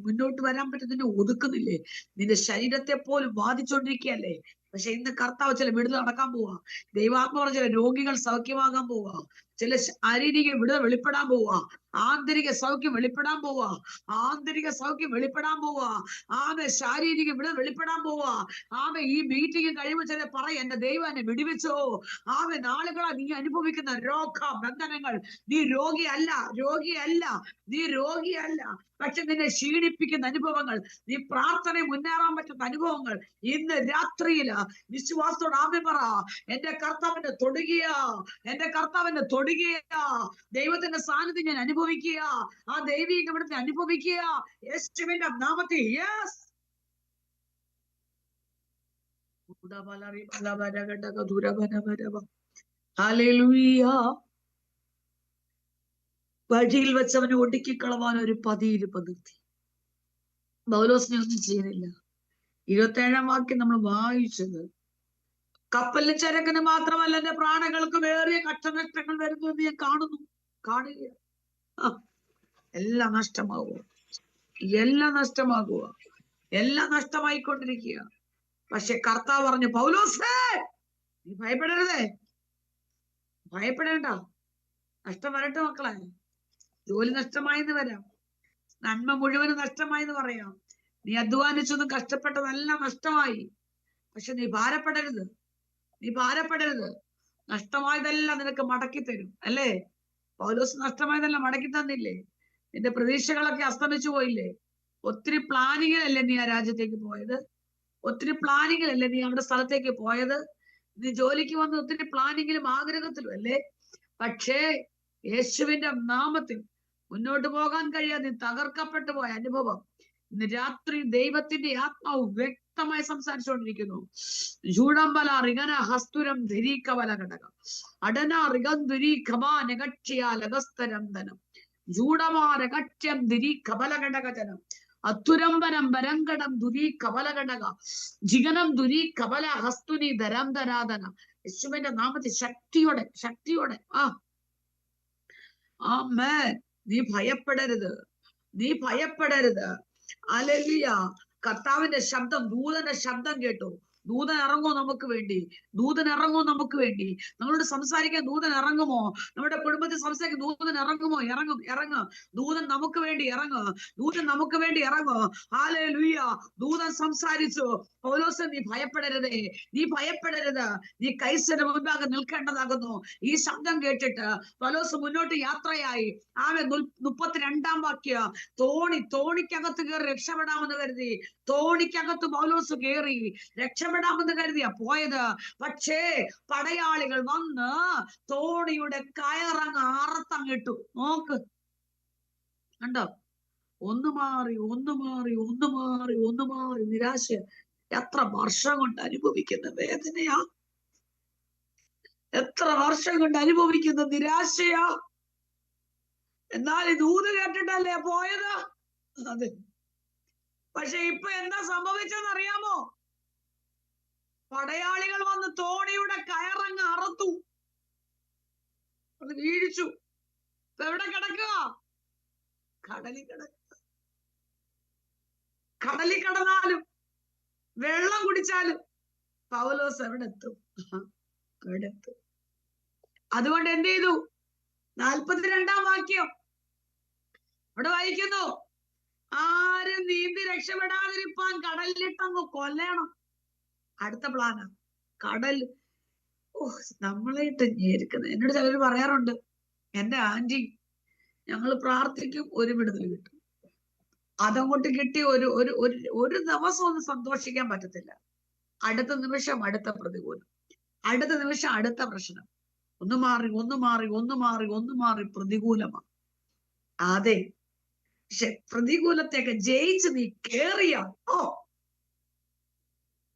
മുന്നോട്ട് വരാൻ പറ്റും, നിന്നെ ഒതുക്കുന്നില്ലേ, നിന്റെ ശരീരത്തെ പോലും ബാധിച്ചോണ്ടിരിക്കുകയല്ലേ. പക്ഷെ ഇന്ന് കർത്താവ് ചില വിടുതൽ നടക്കാൻ പോവാ. ദൈവാത്മാവ് ചില രോഗികൾ സൗഖ്യമാകാൻ പോവാ, ചില ശാരീരിക വിടുതൽ വെളിപ്പെടാൻ പോവാ, ആന്തരിക സൗഖ്യം വെളിപ്പെടാൻ പോവാ, ശാരീരിക വിടുതൽ വെളിപ്പെടാൻ പോവാ. ഈ മീറ്റിംഗ് കഴിയുമ്പോൾ ചില പറയും, എന്റെ ദൈവം എന്നെ വിടുവിച്ചോ. നാളുകളാ നീ അനുഭവിക്കുന്ന രോഗ ബന്ധനങ്ങൾ, നീ രോഗിയല്ല, പക്ഷെ നിന്നെ ക്ഷീണിപ്പിക്കുന്ന അനുഭവങ്ങൾ, നീ പ്രാർത്ഥന മുന്നേറാൻ പറ്റുന്ന അനുഭവങ്ങൾ, ഇന്ന് രാത്രിയില് വിശ്വാസത്തോട് ആമേൻ പറ. എന്റെ കർത്താവിനെ തൊടുകയാ, ദൈവത്തിന്റെ സാന്നിധ്യം ഞാൻ അനുഭവിക്കുക, ആ ദൈവിക ഇവിടുത്തെ അനുഭവിക്കുക, യേശുവിന്റെ നാമത്തിൽ. Yes, hallelujah. വഴിയിൽ വെച്ചവനെ ഒടുക്കിക്കളവാൻ ഒരു പതിയിരിപ്പ് നിർത്തി. പൗലോസിനെ ഒന്നും ചെയ്യുന്നില്ല. 27-ാം വാക്യം നമ്മൾ വായിച്ചത്, കപ്പലിൽ ചരക്കിന് മാത്രമല്ല എന്റെ പ്രാണങ്ങൾക്ക് വേറിയ കഷ്ടനഷ്ടങ്ങൾ വരുന്നു എന്ന് ഞാൻ കാണുക. എല്ലാം നഷ്ടമായിക്കൊണ്ടിരിക്കുക. പക്ഷെ കർത്താവ് പറഞ്ഞു, പൗലോസേ നീ ഭയപ്പെടേണ്ട. നഷ്ടം വരട്ടെ മക്കളെ. ജോലി നഷ്ടമായെന്ന് വരാം, നന്മ മുഴുവനും നഷ്ടമായെന്ന് പറയാം, നീ അധ്വാനിച്ചൊന്നും കഷ്ടപ്പെട്ടതെല്ലാം നഷ്ടമായി. പക്ഷെ നീ ഭാരപ്പെടരുത്. നഷ്ടമായതെല്ലാം നിനക്ക് മടക്കി തരും, അല്ലേ? പൗലോസ് നഷ്ടമായതെല്ലാം മടക്കി തന്നില്ലേ? നിന്റെ പ്രതീക്ഷകളൊക്കെ അസ്തമിച്ചു പോയില്ലേ? ഒത്തിരി പ്ലാനിങ്ങിലല്ലേ നീ ആ രാജ്യത്തേക്ക് പോയത്? ഒത്തിരി പ്ലാനിങ്ങിലല്ലേ നീ അവിടെ സ്ഥലത്തേക്ക് പോയത്? നീ ജോലിക്ക് വന്ന് ഒത്തിരി പ്ലാനിങ്ങിലും ആഗ്രഹത്തിലും അല്ലേ? പക്ഷേ യേശുവിന്റെ നാമത്തിൽ മുന്നോട്ട് പോകാൻ കഴിയാതെ നീ തകർക്കപ്പെട്ടു പോയ അനുഭവം ഇന്ന് രാത്രി ദൈവത്തിന്റെ ആത്മാവ് വ്യക്തമായി സംസാരിച്ചുകൊണ്ടിരിക്കുന്നു. ജൂഡംബല റിഗന ഹസ്തുരം ധരീക്കവല ഘടകം അടന റിഗന്ധുരി ഖമാനകക്ഷ്യാലകസ്തരന്തനം ജൂഡമാരകക്ഷ്യം ധിരി കബല ഘടകജനം അത്തുരംബരം വരങ്കടം ദുരി കബല ഘടക ജിഗനം ദുരി കബല ഹസ്തുനി ധരാന്തരാധന. യേശുവിന്റെ നാമത്തിൽ ശക്തിയോടെ ആമേൻ. നീ ഭയപ്പെടരുത്. ഹല്ലേലൂയ. കർത്താവിന്റെ ശബ്ദം, ദൂതന്റെ ശബ്ദം കേട്ടു. ദൂതൻ ഇറങ്ങുമോ നമുക്ക് വേണ്ടി? നമ്മളോട് സംസാരിക്കാൻ ദൂതൻ ഇറങ്ങുമോ? നമ്മുടെ കുടുംബത്തിൽ സംസാരിക്കാൻ ദൂതൻ ഇറങ്ങുമോ? ഇറങ്ങും. ദൂതൻ നമുക്ക് വേണ്ടി ഇറങ്ങും. ഹല്ലേലൂയ. ദൂതൻ സംസാരിച്ചു, പൗലോസേ നീ ഭയപ്പെടരുത്. നീ കൈസരുടെ മുൻപാകെ നിൽക്കേണ്ടതാകുന്നു. ഈ ശബ്ദം കേട്ടിട്ട് പൗലോസ് മുന്നോട്ട് യാത്രയായി. 32-ാം വാക്യം, തോണിക്കകത്ത് കയറി രക്ഷപ്പെടാമെന്ന് കരുതി. തോണിക്കകത്ത് പൗലോസ് കയറി രക്ഷപ്പെടാമെന്ന് കരുതിയാ പോയത്. പക്ഷേ പടയാളികൾ വന്ന് തോണിയുടെ കയറങ്ങ് അറുത്തങ്ങിട്ടു. നോക്ക്, കണ്ടോ? ഒന്ന് മാറി നിരാശ. എത്ര വർഷം കൊണ്ട് അനുഭവിക്കുന്ന വേദനയാ, എത്ര വർഷം കൊണ്ട് അനുഭവിക്കുന്ന നിരാശയാ. എന്നാൽ ഇത് ഊത് കേട്ടിട്ടല്ലേ പോയത്? അതെ. പക്ഷെ ഇപ്പൊ എന്താ സംഭവിച്ചെന്നറിയാമോ? പടയാളികൾ വന്ന് തോണിയുടെ കയറങ്ങ് അറുത്തു, അത് വീഴിച്ചു. ഇപ്പൊ എവിടെ കിടക്കുക? കടലിൽ കിടന്നാലും വെള്ളം കുടിച്ചാലും പൗലോസ് എവിടെ എത്തും? അതുകൊണ്ട് എന്ത് ചെയ്തു? 42-ാം വാക്യം അവിടെ വായിക്കുന്നു, ആരും നീന്തി രക്ഷപ്പെടാതിരിപ്പാൻ കടലിലിട്ടങ്ങ് കൊല്ലണം. അടുത്ത പ്ലാനാ കടൽ. ഓ, നമ്മളെ ഇട്ട് ഞെരുക്കുന്നത്. എന്നോട് ചിലർ പറയാറുണ്ട്, എന്റെ ആന്റി ഞങ്ങൾ പ്രാർത്ഥിക്കും, ഒരു വിടുതൽ കിട്ടും. അതങ്ങോട്ട് കിട്ടി ഒരു ഒരു ഒരു ദിവസം ഒന്ന് സന്തോഷിക്കാൻ പറ്റത്തില്ല. അടുത്ത നിമിഷം അടുത്ത പ്രതികൂലം, അടുത്ത നിമിഷം അടുത്ത പ്രശ്നം. ഒന്ന് മാറി ഒന്ന് മാറി ഒന്ന് മാറി ഒന്ന് മാറി പ്രതികൂലമാണ്. അതെ, പക്ഷെ പ്രതികൂലത്തെയൊക്കെ ജയിച്ച് നീ കേറിയ, ഓ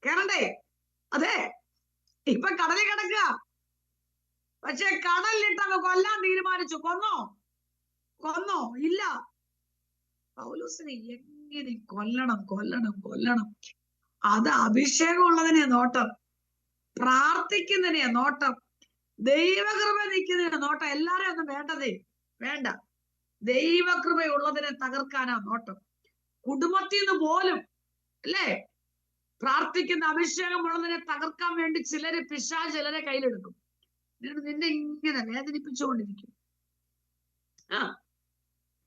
കേറണ്ടേ? അതെ, ഇപ്പൊ കടലിൽ കിടക്കുക, പക്ഷെ കടലിലിട്ടങ്ങ് കൊല്ലാൻ തീരുമാനിച്ചു. കൊന്നോ? ഇല്ല. പൗലോസിനെ എങ്ങനെ കൊല്ലണം. അത് അഭിഷേകം ഉള്ളതിനെ നോട്ടം, പ്രാർത്ഥിക്കുന്നതിനെ നോട്ടം, ദൈവകൃപ നിൽക്കുന്നതിനെ നോട്ടം. എല്ലാരെയും ഒന്നും വേണ്ട. ദൈവകൃപയുള്ളതിനെ തകർക്കാനാ നോട്ടം. കുടുംബത്തിൽ നിന്ന് പോലും അല്ലേ, പ്രാർത്ഥിക്കുന്ന അഭിഷേകം ഉള്ളതിനെ തകർക്കാൻ വേണ്ടി പിശാച് ചിലരെ കയ്യിലെടുക്കും. നിന്നെ ഇങ്ങനെ വേദനിപ്പിച്ചുകൊണ്ടിരിക്കും.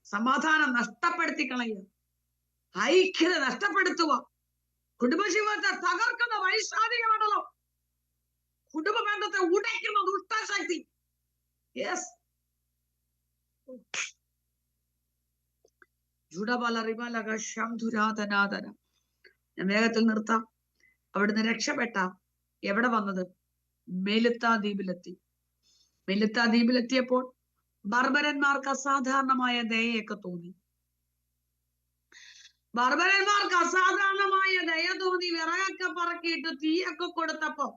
സമാധാനം നഷ്ടപ്പെടുത്തി കളയുക, ഐക്യത നഷ്ടപ്പെടുത്തുക, കുടുംബജീവിതത്തെ തകർക്കുന്ന വൈശാലിക മണ്ഡലം, കുടുംബ ബന്ധത്തെ ഉടയ്ക്കുന്ന ദുഷ്ടശക്തി. യെസ്, ഞാൻ വേഗത്തിൽ നിർത്താം. അവിടുന്ന് രക്ഷപ്പെട്ട എവിടെ വന്നത്? മെലിത്ത ദ്വീപിലെത്തിയപ്പോൾ ബർബരന്മാർക്ക് അസാധാരണമായ ദയയൊക്കെ തോന്നി. വിറകൊക്കെ പറക്കിയിട്ട് തീയൊക്കെ കൊടുത്തപ്പോ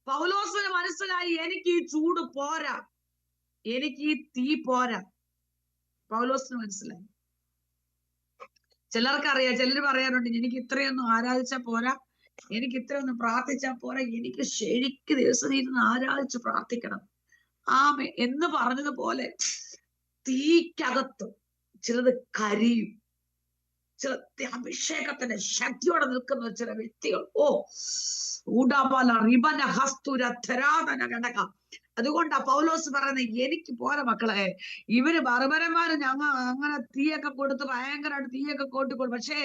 പൗലോസിന് മനസ്സിലായി, എനിക്ക് ഈ ചൂട് പോരാ, എനിക്ക് ഈ തീ പോരാ. പൗലോസിന് മനസ്സിലായി. ചിലർക്കറിയാം, ചിലര് പറയാറുണ്ട്, എനിക്ക് ഇത്രയൊന്നും ആരാധിച്ചാ പോരാ, എനിക്ക് ഇത്രയൊന്നും പ്രാർത്ഥിച്ചാൽ പോരാ, എനിക്ക് ശരിക്ക് ദിവസം ഇരുന്ന് ആരാധിച്ച് പ്രാർത്ഥിക്കണം. ആമേ എന്ന് പറഞ്ഞതുപോലെ തീക്കകത്ത് ചിലത് കരിയും, ചില അഭിഷേകത്തിന്റെ ശക്തിയോടെ നിൽക്കുന്ന ചില വ്യക്തികൾ. അതുകൊണ്ടാ പൗലോസ് പറയുന്നത്, എനിക്ക് പോരാ മക്കളെ, ഇവര് ബർബരന്മാര് അങ്ങനെ തീയൊക്കെ കൊടുത്ത് ഭയങ്കരമായിട്ട് തീയൊക്കെ കൊടുക്കും. പക്ഷേ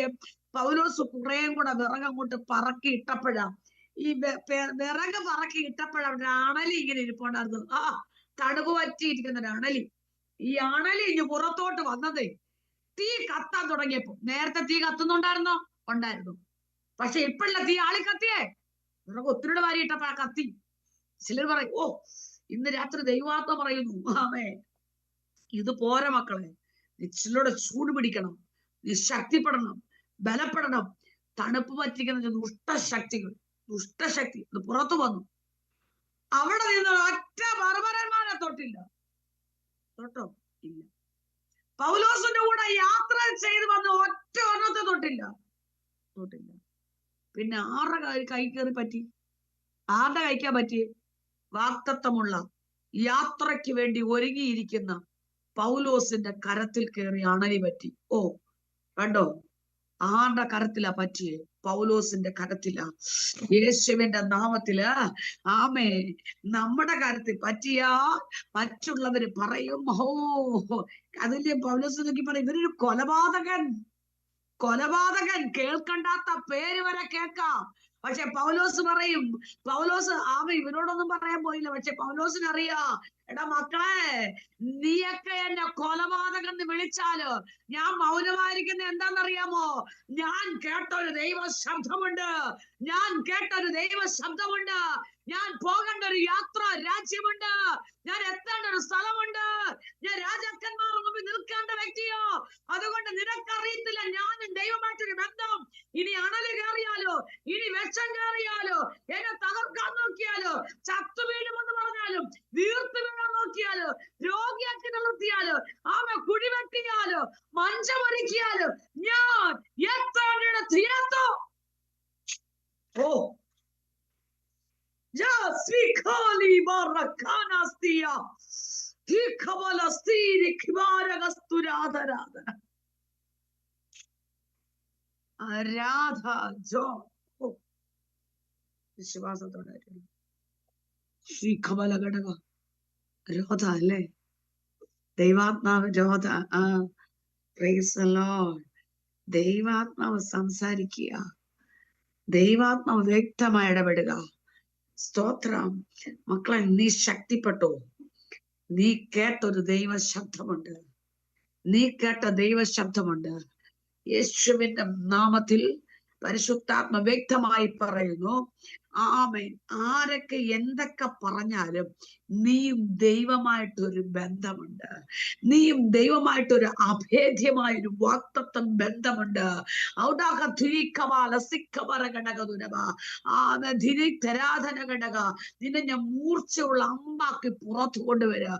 പൗലോസ് കുറേയും കൂടെ വിറകങ്ങോട്ട് പറക്കി ഇട്ടപ്പോഴാ, ഈ വിറക് പറക്കി ഇട്ടപ്പോഴാ അണലി ഇങ്ങനെ ഇരിപ്പുണ്ടായിരുന്നു. തണുപ്പ് പറ്റിയിരിക്കുന്ന ഒരു അണലി. ഈ അണലി ഇനി പുറത്തോട്ട് വന്നതേ തീ കത്താൻ തുടങ്ങിയപ്പോ. നേരത്തെ തീ കത്തുന്നുണ്ടായിരുന്നോ? ഉണ്ടായിരുന്നു. പക്ഷെ ഇപ്പോഴല്ല തീ ആളി കത്തിയേ, വിറക് ഒത്തിരി വാരി ഇട്ടപ്പോഴാ കത്തി. ചിലർ പറയും, ഇന്ന് രാത്രി ദൈവാത്മ പറയുന്നു, ആമേ ഇത് പോരാ മക്കളെ, നീ ചിലരുടെ ചൂട് പിടിക്കണം, നീ ശക്തിപ്പെടണം, ബലപ്പെടണം. തണുപ്പ് പറ്റിക്കുന്ന ദുഷ്ടശക്തി ഇത് പുറത്തു വന്നു. അവിടെ നിന്ന് ഒറ്റ ബർബരന്മാരെ തൊട്ടില്ല. ഇല്ല. പൗലോസിന്റെ കൂടെ യാത്ര ചെയ്ത് വന്ന് ഒറ്റ ഒന്നത്തെ തൊട്ടില്ല. പിന്നെ ആരുടെ കൈ കയറി പറ്റി? ആരുടെ കഴിക്കാൻ പറ്റി? വാക്തത്വമുള്ള യാത്രയ്ക്ക് വേണ്ടി ഒരുങ്ങിയിരിക്കുന്ന പൗലോസിന്റെ കരത്തിൽ കയറി അണലി പറ്റി. കണ്ടോ, ആരുടെ കരത്തിലാ പറ്റിയേ? പൗലോസിന്റെ കരത്തിലാ. യേശുവിന്റെ നാമത്തില് ആമേ. നമ്മുടെ കരത്തിൽ പറ്റിയാ മറ്റുള്ളവര് പറയും, അതിന്റെ പൗലോസ് നോക്കി പറയും, ഇവരൊരു കൊലപാതകൻ, കേൾക്കണ്ടാത്ത പേര് വരെ കേൾക്കാം. പക്ഷെ പൗലോസ് പറയും, ഇവരോടൊന്നും പറയാൻ പോയില്ല. പക്ഷെ പൗലോസിനറിയാ, എടാ മക്കളെ, നീയൊക്കെ എന്നെ കൊലപാതകം എന്ന് വിളിച്ചാല് ഞാൻ മൗനമായിരിക്കുന്ന എന്താണെന്നറിയാമോ? ഞാൻ കേട്ടൊരു ദൈവ ശബ്ദമുണ്ട്, ഞാൻ പോകേണ്ട ഒരു രാജ്യമുണ്ട്, ഞാൻ എത്തേണ്ട ഒരു സ്ഥലമുണ്ട്, ഞാൻ രാജാക്കന്മാരുടെ മുമ്പിൽ നിൽക്കേണ്ട വ്യക്തിയോ. അതുകൊണ്ട് നിനക്കറിയത്തില്ല ഞാനും ദൈവമായിട്ടൊരു ബന്ധം. ഇനി അണല് കയറിയാലോ, ഇനി വെച്ചം കയറിയാലോ, എന്നെ തകർക്കാൻ നോക്കിയാലോ, ചത്തു വീഴുമെന്ന് പറഞ്ഞാലും, വീർത്ത് വീഴാൻ നോക്കിയാലോ, രോഗിയാക്കി നിർത്തിയാലോ, കുഴിവെട്ടിയാലോ, മഞ്ചമൊരുക്കിയാലോ, ഞാൻ എത്തേണ്ടിടത്ത് എത്തോ. വിശ്വാസത്തോടെ രോധ അല്ലേ, ദൈവാത്മാവ് രോധ. Praise the Lord. ദൈവാത്മാവ് സംസാരിക്കുക, ദൈവാത്മാവ് വ്യക്തമായി ഇടപെടുക. സ്തോത്രം. മക്കളെ, നീ ശക്തിപ്പെട്ടു. നീ കേട്ടൊരു ദൈവ ശബ്ദമുണ്ട്, നീ കേട്ട ദൈവ ശബ്ദമുണ്ട്. യേശുവിന്റെ നാമത്തിൽ പരിശുദ്ധാത്മ വ്യക്തമായി പറയുന്നു, ആമേൻ. ആരൊക്കെ എന്തൊക്കെ പറഞ്ഞാലും നീയും ദൈവമായിട്ടൊരു ബന്ധമുണ്ട്, നീയും ദൈവമായിട്ടൊരു അഭേദ്യമായൊരു വാക്തത്വം ബന്ധമുണ്ട്. നിന്നെ ഞാൻ മൂർച്ചയുള്ള അമ്പാക്കി പുറത്തു കൊണ്ടുവരിക.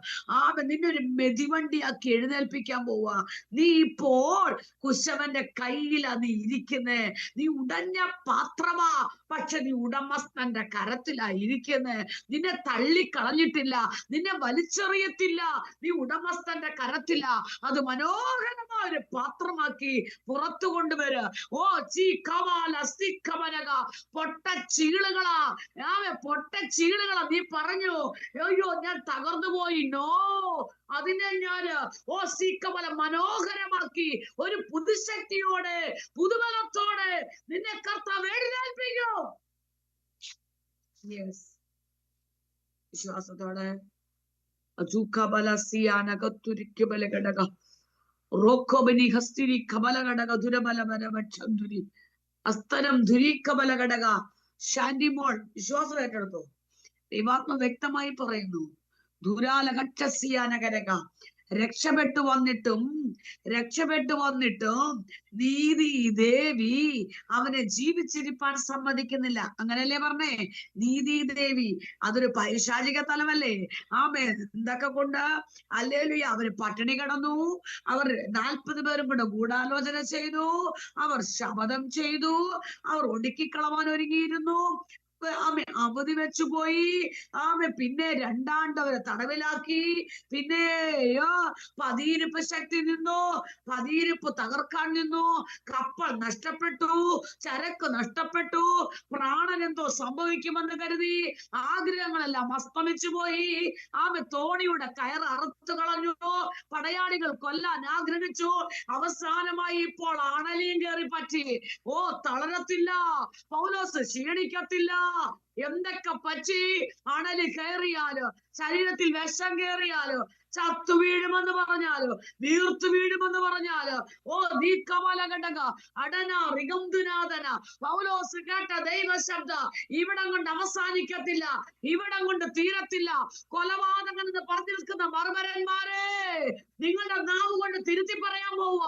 നിന്നെ ഒരു മെതിവണ്ടിയാക്കി എഴുന്നേൽപ്പിക്കാൻ പോവുക. നീ ഇപ്പോൾ കുശവന്റെ കയ്യിലാ നീ ഇരിക്കുന്നേ. നീ ഉടഞ്ഞ പാത്രമാ, പക്ഷെ നീ ഉടമസ്ഥന്റെ കരത്തിലാ ഇരിക്കുന്നേ. നിന്നെ തള്ളിക്കളഞ്ഞിട്ടില്ല, നിന്നെ വലിച്ചെറിയത്തില്ല. നീ ഉടമസ്ഥന്റെ കരത്തിലാ. അത് മനോഹരമായ ഒരു പാത്രമാക്കി പുറത്തു കൊണ്ടുവരിക. ഓ പൊട്ടച്ചീളുകളാ, പൊട്ടച്ചീളുകളാ. നീ പറഞ്ഞു, അയ്യോ ഞാൻ തകർന്നു പോയി. നോ, അതിനെ ഞാൻ മനോഹരമാക്കി ഒരു പുതുശക്തിയോടെ പുതുബലത്തോടെ നിന്നെ കർത്താവ് എഴുന്നേൽപ്പിക്കും. വിശ്വാസത്തോടെ ശാന്തിമോൾ വിശ്വാസം ഏറ്റെടുത്തു. ദൈവാത്മ വ്യക്തമായി പറയുന്നു, ദുരാലകരക രക്ഷപ്പെട്ടു വന്നിട്ടും നീതി ദേവി അവനെ ജീവിച്ചിരിപ്പാൻ സമ്മതിക്കുന്നില്ല. അങ്ങനല്ലേ പറഞ്ഞേ? നീതി ദേവി അതൊരു പൈശാചിക തലമല്ലേ? എന്തൊക്കെ കൊണ്ട് ഹല്ലേലൂയ. അവര് പട്ടിണി കിടന്നു, അവർ 40 പേരും കൂടെ ഗൂഢാലോചന ചെയ്തു, അവർ ശപഥം ചെയ്തു, അവർ ഒടുക്കിക്കളവാൻ ഒരുങ്ങിയിരുന്നു. അവധി വെച്ചുപോയി. പിന്നെ 2 ആണ്ട് അവരെ തടവിലാക്കി. പിന്നെ പതിയിരിപ്പ് ശക്തി നിന്നു, പതിയിരിപ്പ് തകർക്കാൻ നിന്നു. കപ്പൽ നഷ്ടപ്പെട്ടു, ചരക്ക് നഷ്ടപ്പെട്ടു, പ്രാണനെന്തോ സംഭവിക്കുമെന്ന് കരുതി. ആഗ്രഹങ്ങളെല്ലാം അസ്തമിച്ചു പോയി. തോണിയുടെ കയർ അറുത്തു കളഞ്ഞു. പടയാളികൾ കൊല്ലാൻ ആഗ്രഹിച്ചു. അവസാനമായി ഇപ്പോൾ ആണലിയും കയറി പറ്റി. തളരത്തില്ല, പൗലോസ് ക്ഷീണിക്കത്തില്ല. എന്തൊക്കെ പറ്റി? അണല് കയറിയാലോ, ശരീരത്തിൽ വിഷം കയറിയാലോ, ചത്തു വീഴുമെന്ന് പറഞ്ഞാലോ, വീർത്തു വീഴുമെന്ന് പറഞ്ഞാലോ, നീ കമല ഘടക അടന റിഗംധുനാഥന. പൗലോസ് കേട്ട ദൈവ ശബ്ദ ഇവിടം കൊണ്ട് അവസാനിക്കത്തില്ല, ഇവിടം കൊണ്ട് തീരത്തില്ല. കൊലപാതകം എന്ന് പറഞ്ഞു നിൽക്കുന്ന മർമരന്മാരെ, നിങ്ങളുടെ നാവ് കൊണ്ട് തിരുത്തി പറയാൻ പോവുക.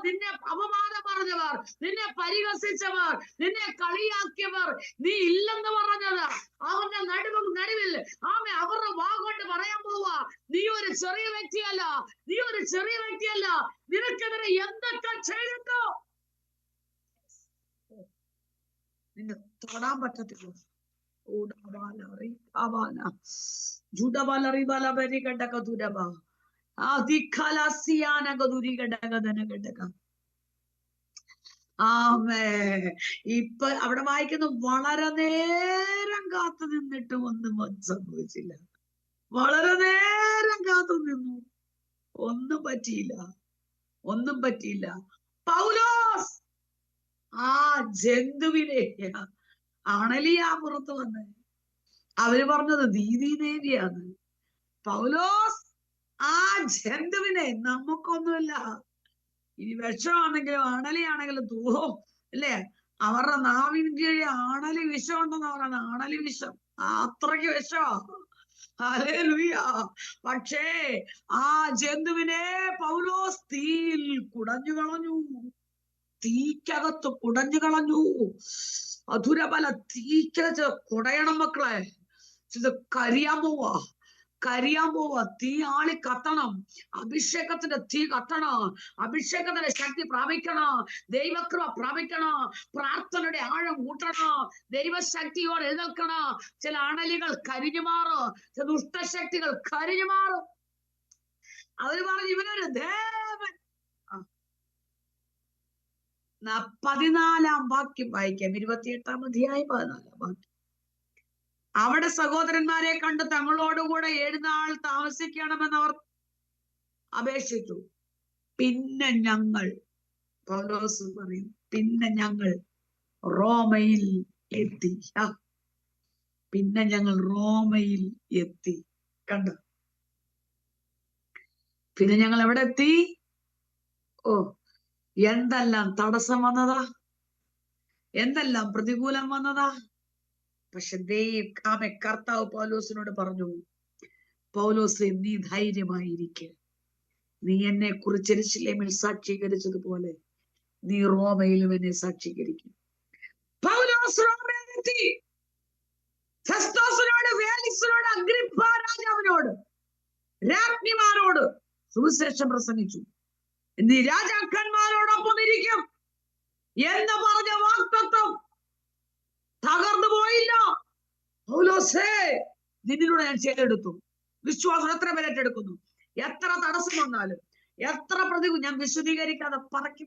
നിന്നെ അപമാനം പറഞ്ഞവർ, നിന്നെ പരിഹസിച്ചവർ, നിന്നെ കളിയാക്കിയവർ, നീ ഇല്ലെന്ന് പറഞ്ഞത് അവരുടെ നടുവിൽ അവരുടെ വാ കൊണ്ട് പറയാൻ പോവാ, നീ ഒരു ചെറിയ വ്യക്തിയല്ല, നീ ഒരു ചെറിയ വ്യക്തിയല്ല. നിനക്കെതിരെ എന്തൊക്കെ ചെയ്തിട്ടോ നിന്നെ തൊടാൻ പറ്റത്തില്ല. ഇപ്പൊ അവിടെ വായിക്കുന്നു, വളരെ നേരം കാത്തു നിന്നിട്ടും ഒന്നും സംഭവിച്ചില്ല. വളരെ നേരം കാത്തു നിന്നു, ഒന്നും പറ്റിയില്ല, ഒന്നും പറ്റിയില്ല. പൗലോസ് ആ ജന്തുവിനെ അണലിയാ പുറത്ത് വന്ന് അവര് പറഞ്ഞത് ദീദീദേവിയാണ്. പൗലോസ് ആ ജന്തുവിനെ, നമുക്കൊന്നുമില്ല, ഇനി വിഷമാണെങ്കിലും അണലിയാണെങ്കിലും തൂഹം അല്ലേ, അവരുടെ നാവിന് കീഴിൽ ആണലി വിഷം ഉണ്ടെന്ന് പറയുന്നത്. ആണലി വിഷം അത്രയ്ക്ക് വിഷമാ. ഹല്ലേലൂയ. പക്ഷേ ആ ജന്തുവിനെ പൗലോസ് തീയിൽ കുടഞ്ഞു കളഞ്ഞു, തീക്കകത്ത് കുടഞ്ഞു കളഞ്ഞു. അധുരബല തീക്കകത്ത് കുടയണം മക്കളെ. ഇത് കരിയാൻ പോവാ, കരിയാൻ പോവാ. തീ ആളി കത്തണം, അഭിഷേകത്തിന്റെ തീ കത്തണം, അഭിഷേകത്തിന്റെ ശക്തി പ്രാപിക്കണം, ദൈവകൃപ പ്രാപിക്കണം, പ്രാർത്ഥനയുടെ ആഴം കൂട്ടണം, ദൈവശക്തിയോടെ എഴുന്നേൽക്കണം. ചില അണലികൾ കരിഞ്ഞു മാറും, ചില ദുഷ്ടശക്തികൾ കരിഞ്ഞു മാറും. അവര് പറഞ്ഞു ഇവനൊരു ദേവൻ. 14-ാം വാക്യം വായിക്കാം, 28-ാം അധ്യായം 14-ാം വാക്യം. അവിടെ സഹോദരന്മാരെ കണ്ട് തങ്ങളോടുകൂടെ 7 നാൾ താമസിക്കണമെന്ന് അവർ അപേക്ഷിച്ചു. പിന്നെ ഞങ്ങൾ പൗലോസ് പറയും, പിന്നെ ഞങ്ങൾ റോമയിൽ എത്തി. പിന്നെ ഞങ്ങൾ റോമയിൽ എത്തി. കണ്ടു? പിന്നെ ഞങ്ങൾ എവിടെ എത്തി? ഓ, എന്തെല്ലാം തടസ്സം വന്നതാ, എന്തെല്ലാം പ്രതികൂലം വന്നതാ. പക്ഷെ കർത്താവ് പൗലോസിനോട് പറഞ്ഞു, പൗലോസേ, നീ ധൈര്യമായിരിക്കെ. നീ എന്നെ കുറിച്ച് യെരൂശലേമിൽ സാക്ഷീകരിച്ചതുപോലെ നീ റോമയിലും എന്നെ സാക്ഷീകരിക്കും. പൗലോസ് റോമയിലെത്തി. ഫെസ്തോസിനോട്, ഫേലിക്സിനോട്, അഗ്രിപ്പാ രാജാവിനോട്, രാജ്ഞിമാരോട് സുവിശേഷം പ്രസംഗിച്ചു. നീ രാജാക്കന്മാരോടൊപ്പം ഇരിക്കും എന്ന് പറഞ്ഞ വാഗ്ദത്തം തകർന്നു പോയില്ല. പൗലോസേ, നിന്നിലൂടെ ഞാൻ ചെയ്തെടുത്തു. വിശ്വാസം എത്ര പേര് ഏറ്റെടുക്കുന്നു? എത്ര തടസ്സം വന്നാലും, എത്ര പ്രതികൂലം, ഞാൻ വിശദീകരിക്കാതെ പറക്കി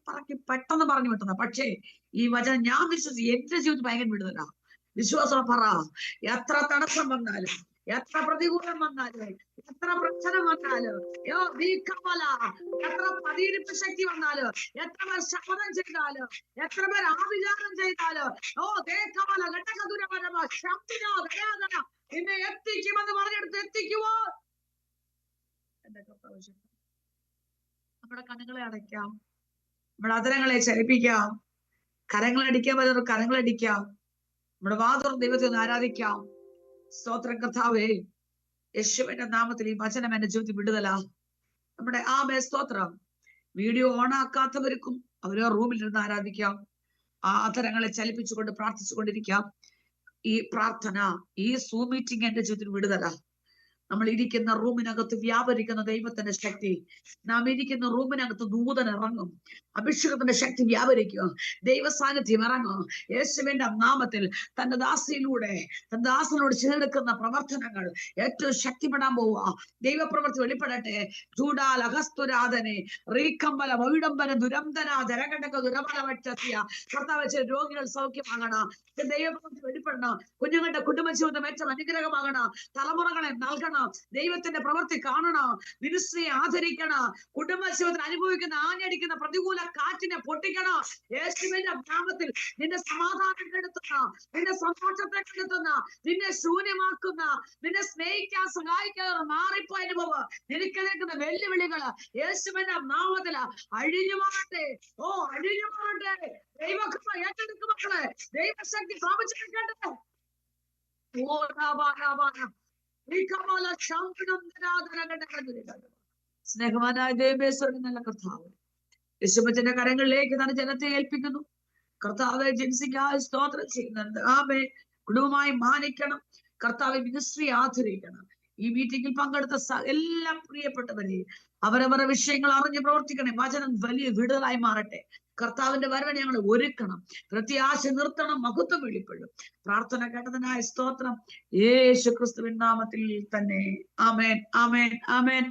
പെട്ടെന്ന് പറഞ്ഞു വിട്ടുന്ന. പക്ഷേ ഈ വചനം ഞാൻ വിശ്വസിച്ച് എന്റെ ജീവിതത്തിൽ ഭയങ്കര വിടുതല. വിശ്വാസം പറ. എത്ര തടസ്സം വന്നാലും, എത്ര പ്രതികൂലം വന്നാലും, എത്ര പ്രശ്നം വന്നാലും, എത്ര പതിയിരിപ്പ് ശക്തി വന്നാലും, എത്ര പേർ ശപഥം ചെയ്താലും, എത്ര പേർ ആവിചാരം ചെയ്താലും, നിന്നെ എത്തിക്കുമെന്ന് പറഞ്ഞെടുത്ത് എത്തിക്കുവോ? എന്റെ കർത്താവ്, നമ്മുടെ കണ്ണുകളെ അടയ്ക്കാം, നമ്മുടെ അതരങ്ങളെ ചലിപ്പിക്കാം, കരങ്ങളടിക്കാൻ പറ്റുന്ന കരങ്ങളടിക്കാം, നമ്മുടെ വാതുറന്ന് ദൈവത്തെ ഒന്ന് ആരാധിക്കാം. സ്തോത്രം കർത്താവേ, യേശുവിന്റെ നാമത്തിൽ ഈ വചനം എന്റെ ജീവിതത്തിൽ വിടുതല. നമ്മുടെ സ്തോത്രം. വീഡിയോ ഓണാക്കാത്തവർക്കും അവരോ റൂമിലിരുന്ന് ആരാധിക്കാം. ആ അതരങ്ങളെ ചലിപ്പിച്ചുകൊണ്ട് പ്രാർത്ഥിച്ചുകൊണ്ടിരിക്കാം. ഈ പ്രാർത്ഥന, ഈ സൂം മീറ്റിംഗ് എന്റെ ജീവിതത്തിൽ വിടുതല. നമ്മൾ ഇരിക്കുന്ന റൂമിനകത്ത് വ്യാപരിക്കുന്ന ദൈവത്തിന്റെ ശക്തി, നാം ഇരിക്കുന്ന റൂമിനകത്ത് ദൂതൻ ഇറങ്ങും. അഭിഷേകത്തിന്റെ ശക്തി വ്യാപരിക്കുക, ദൈവ സാന്നിധ്യം ഇറങ്ങും. യേശുവിന്റെ നാമത്തിൽ തന്റെ ദാസനോട് ചേർക്കുന്ന പ്രവർത്തനങ്ങൾ ഏറ്റവും ശക്തിപ്പെടാൻ പോവുക. ദൈവപ്രവൃത്തി വെളിപ്പെടട്ടെ. ചൂടാൽ അഗസ്തുരാധനെ റീക്കമ്പല വൈഡംബര ദുരന്തന ജരകണ്ടക ദുരബലവറ്റത്തിയ കർത്താവ് വെച്ച രോഗികൾ സൗഖ്യമാകണം. ദൈവപ്രവൃത്തി വെളിപ്പെടണം. കുഞ്ഞുങ്ങളുടെ കുടുംബജീവിതം ഏറ്റവും അനുഗ്രഹമാകണം. തലമുറകളെ നൽകണം. ദൈവത്തിന്റെ പ്രവൃത്തി കാണണം. മിനിസ്ട്രിയെ ആദരിക്കണം. കുടുംബജീവിതത്തിൽ അനുഭവിക്കുന്ന ആഞ്ഞടിക്കുന്ന പ്രതികൂല കാറ്റിനെ പൊട്ടിക്കണം. യേശുവിന്റെ നാമത്തിൽ നിന്റെ സമാധാനം കെടുത്തുന്ന, നിന്റെ സന്തോഷത്തെ കെടുത്തുന്ന, നിന്നെ ശൂന്യമാക്കുന്ന, നിന്നെ സ്നേഹിക്കാൻ സഹായിക്കാതെ മാറിപ്പോ അനുഭവം, നിനക്ക് നിൽക്കുന്ന വെല്ലുവിളികള് യേശുവിന്റെ നാമത്തില് അഴിഞ്ഞു മാറട്ടെ. അഴിഞ്ഞു മാറട്ടെ. ദൈവകൃപ ഏറ്റെടുക്കും മക്കളെ. ദൈവശക്തി പ്രാപിച്ചെടുക്കട്ടെ. സ്നേഹവാനായ ദൈവമേ, നല്ല കർത്താവ്, യേശുവിന്റെ കരങ്ങളിലേക്ക് തന്നെ ജനത്തെ ഏൽപ്പിക്കുന്നു. കർത്താവ് ജൻസിക്കായി സ്തോത്രം ചെയ്യുന്നുണ്ട്. കുടുംബമായി മാനിക്കണം. കർത്താവ് മിനിസ്ട്രി ആദരിക്കണം. ഈ മീറ്റിംഗിൽ പങ്കെടുത്ത എല്ലാ പ്രിയപ്പെട്ടവരെയും അവരവരുടെ വിഷയങ്ങൾ അറിഞ്ഞ് പ്രവർത്തിക്കണേ. വചനം വലിയ വിടുതലായി മാറട്ടെ. കർത്താവിന്റെ വരവിനെ ഞങ്ങൾ ഒരുക്കണം. പ്രത്യാശ നിർത്തണം. മഹത്വം വെളിപ്പെടും. പ്രാർത്ഥന കേട്ടതിനായ സ്തോത്രം യേശു ക്രിസ്തുവിൻ നാമത്തിൽ തന്നെ. ആമേൻ, ആമേൻ, ആമേൻ.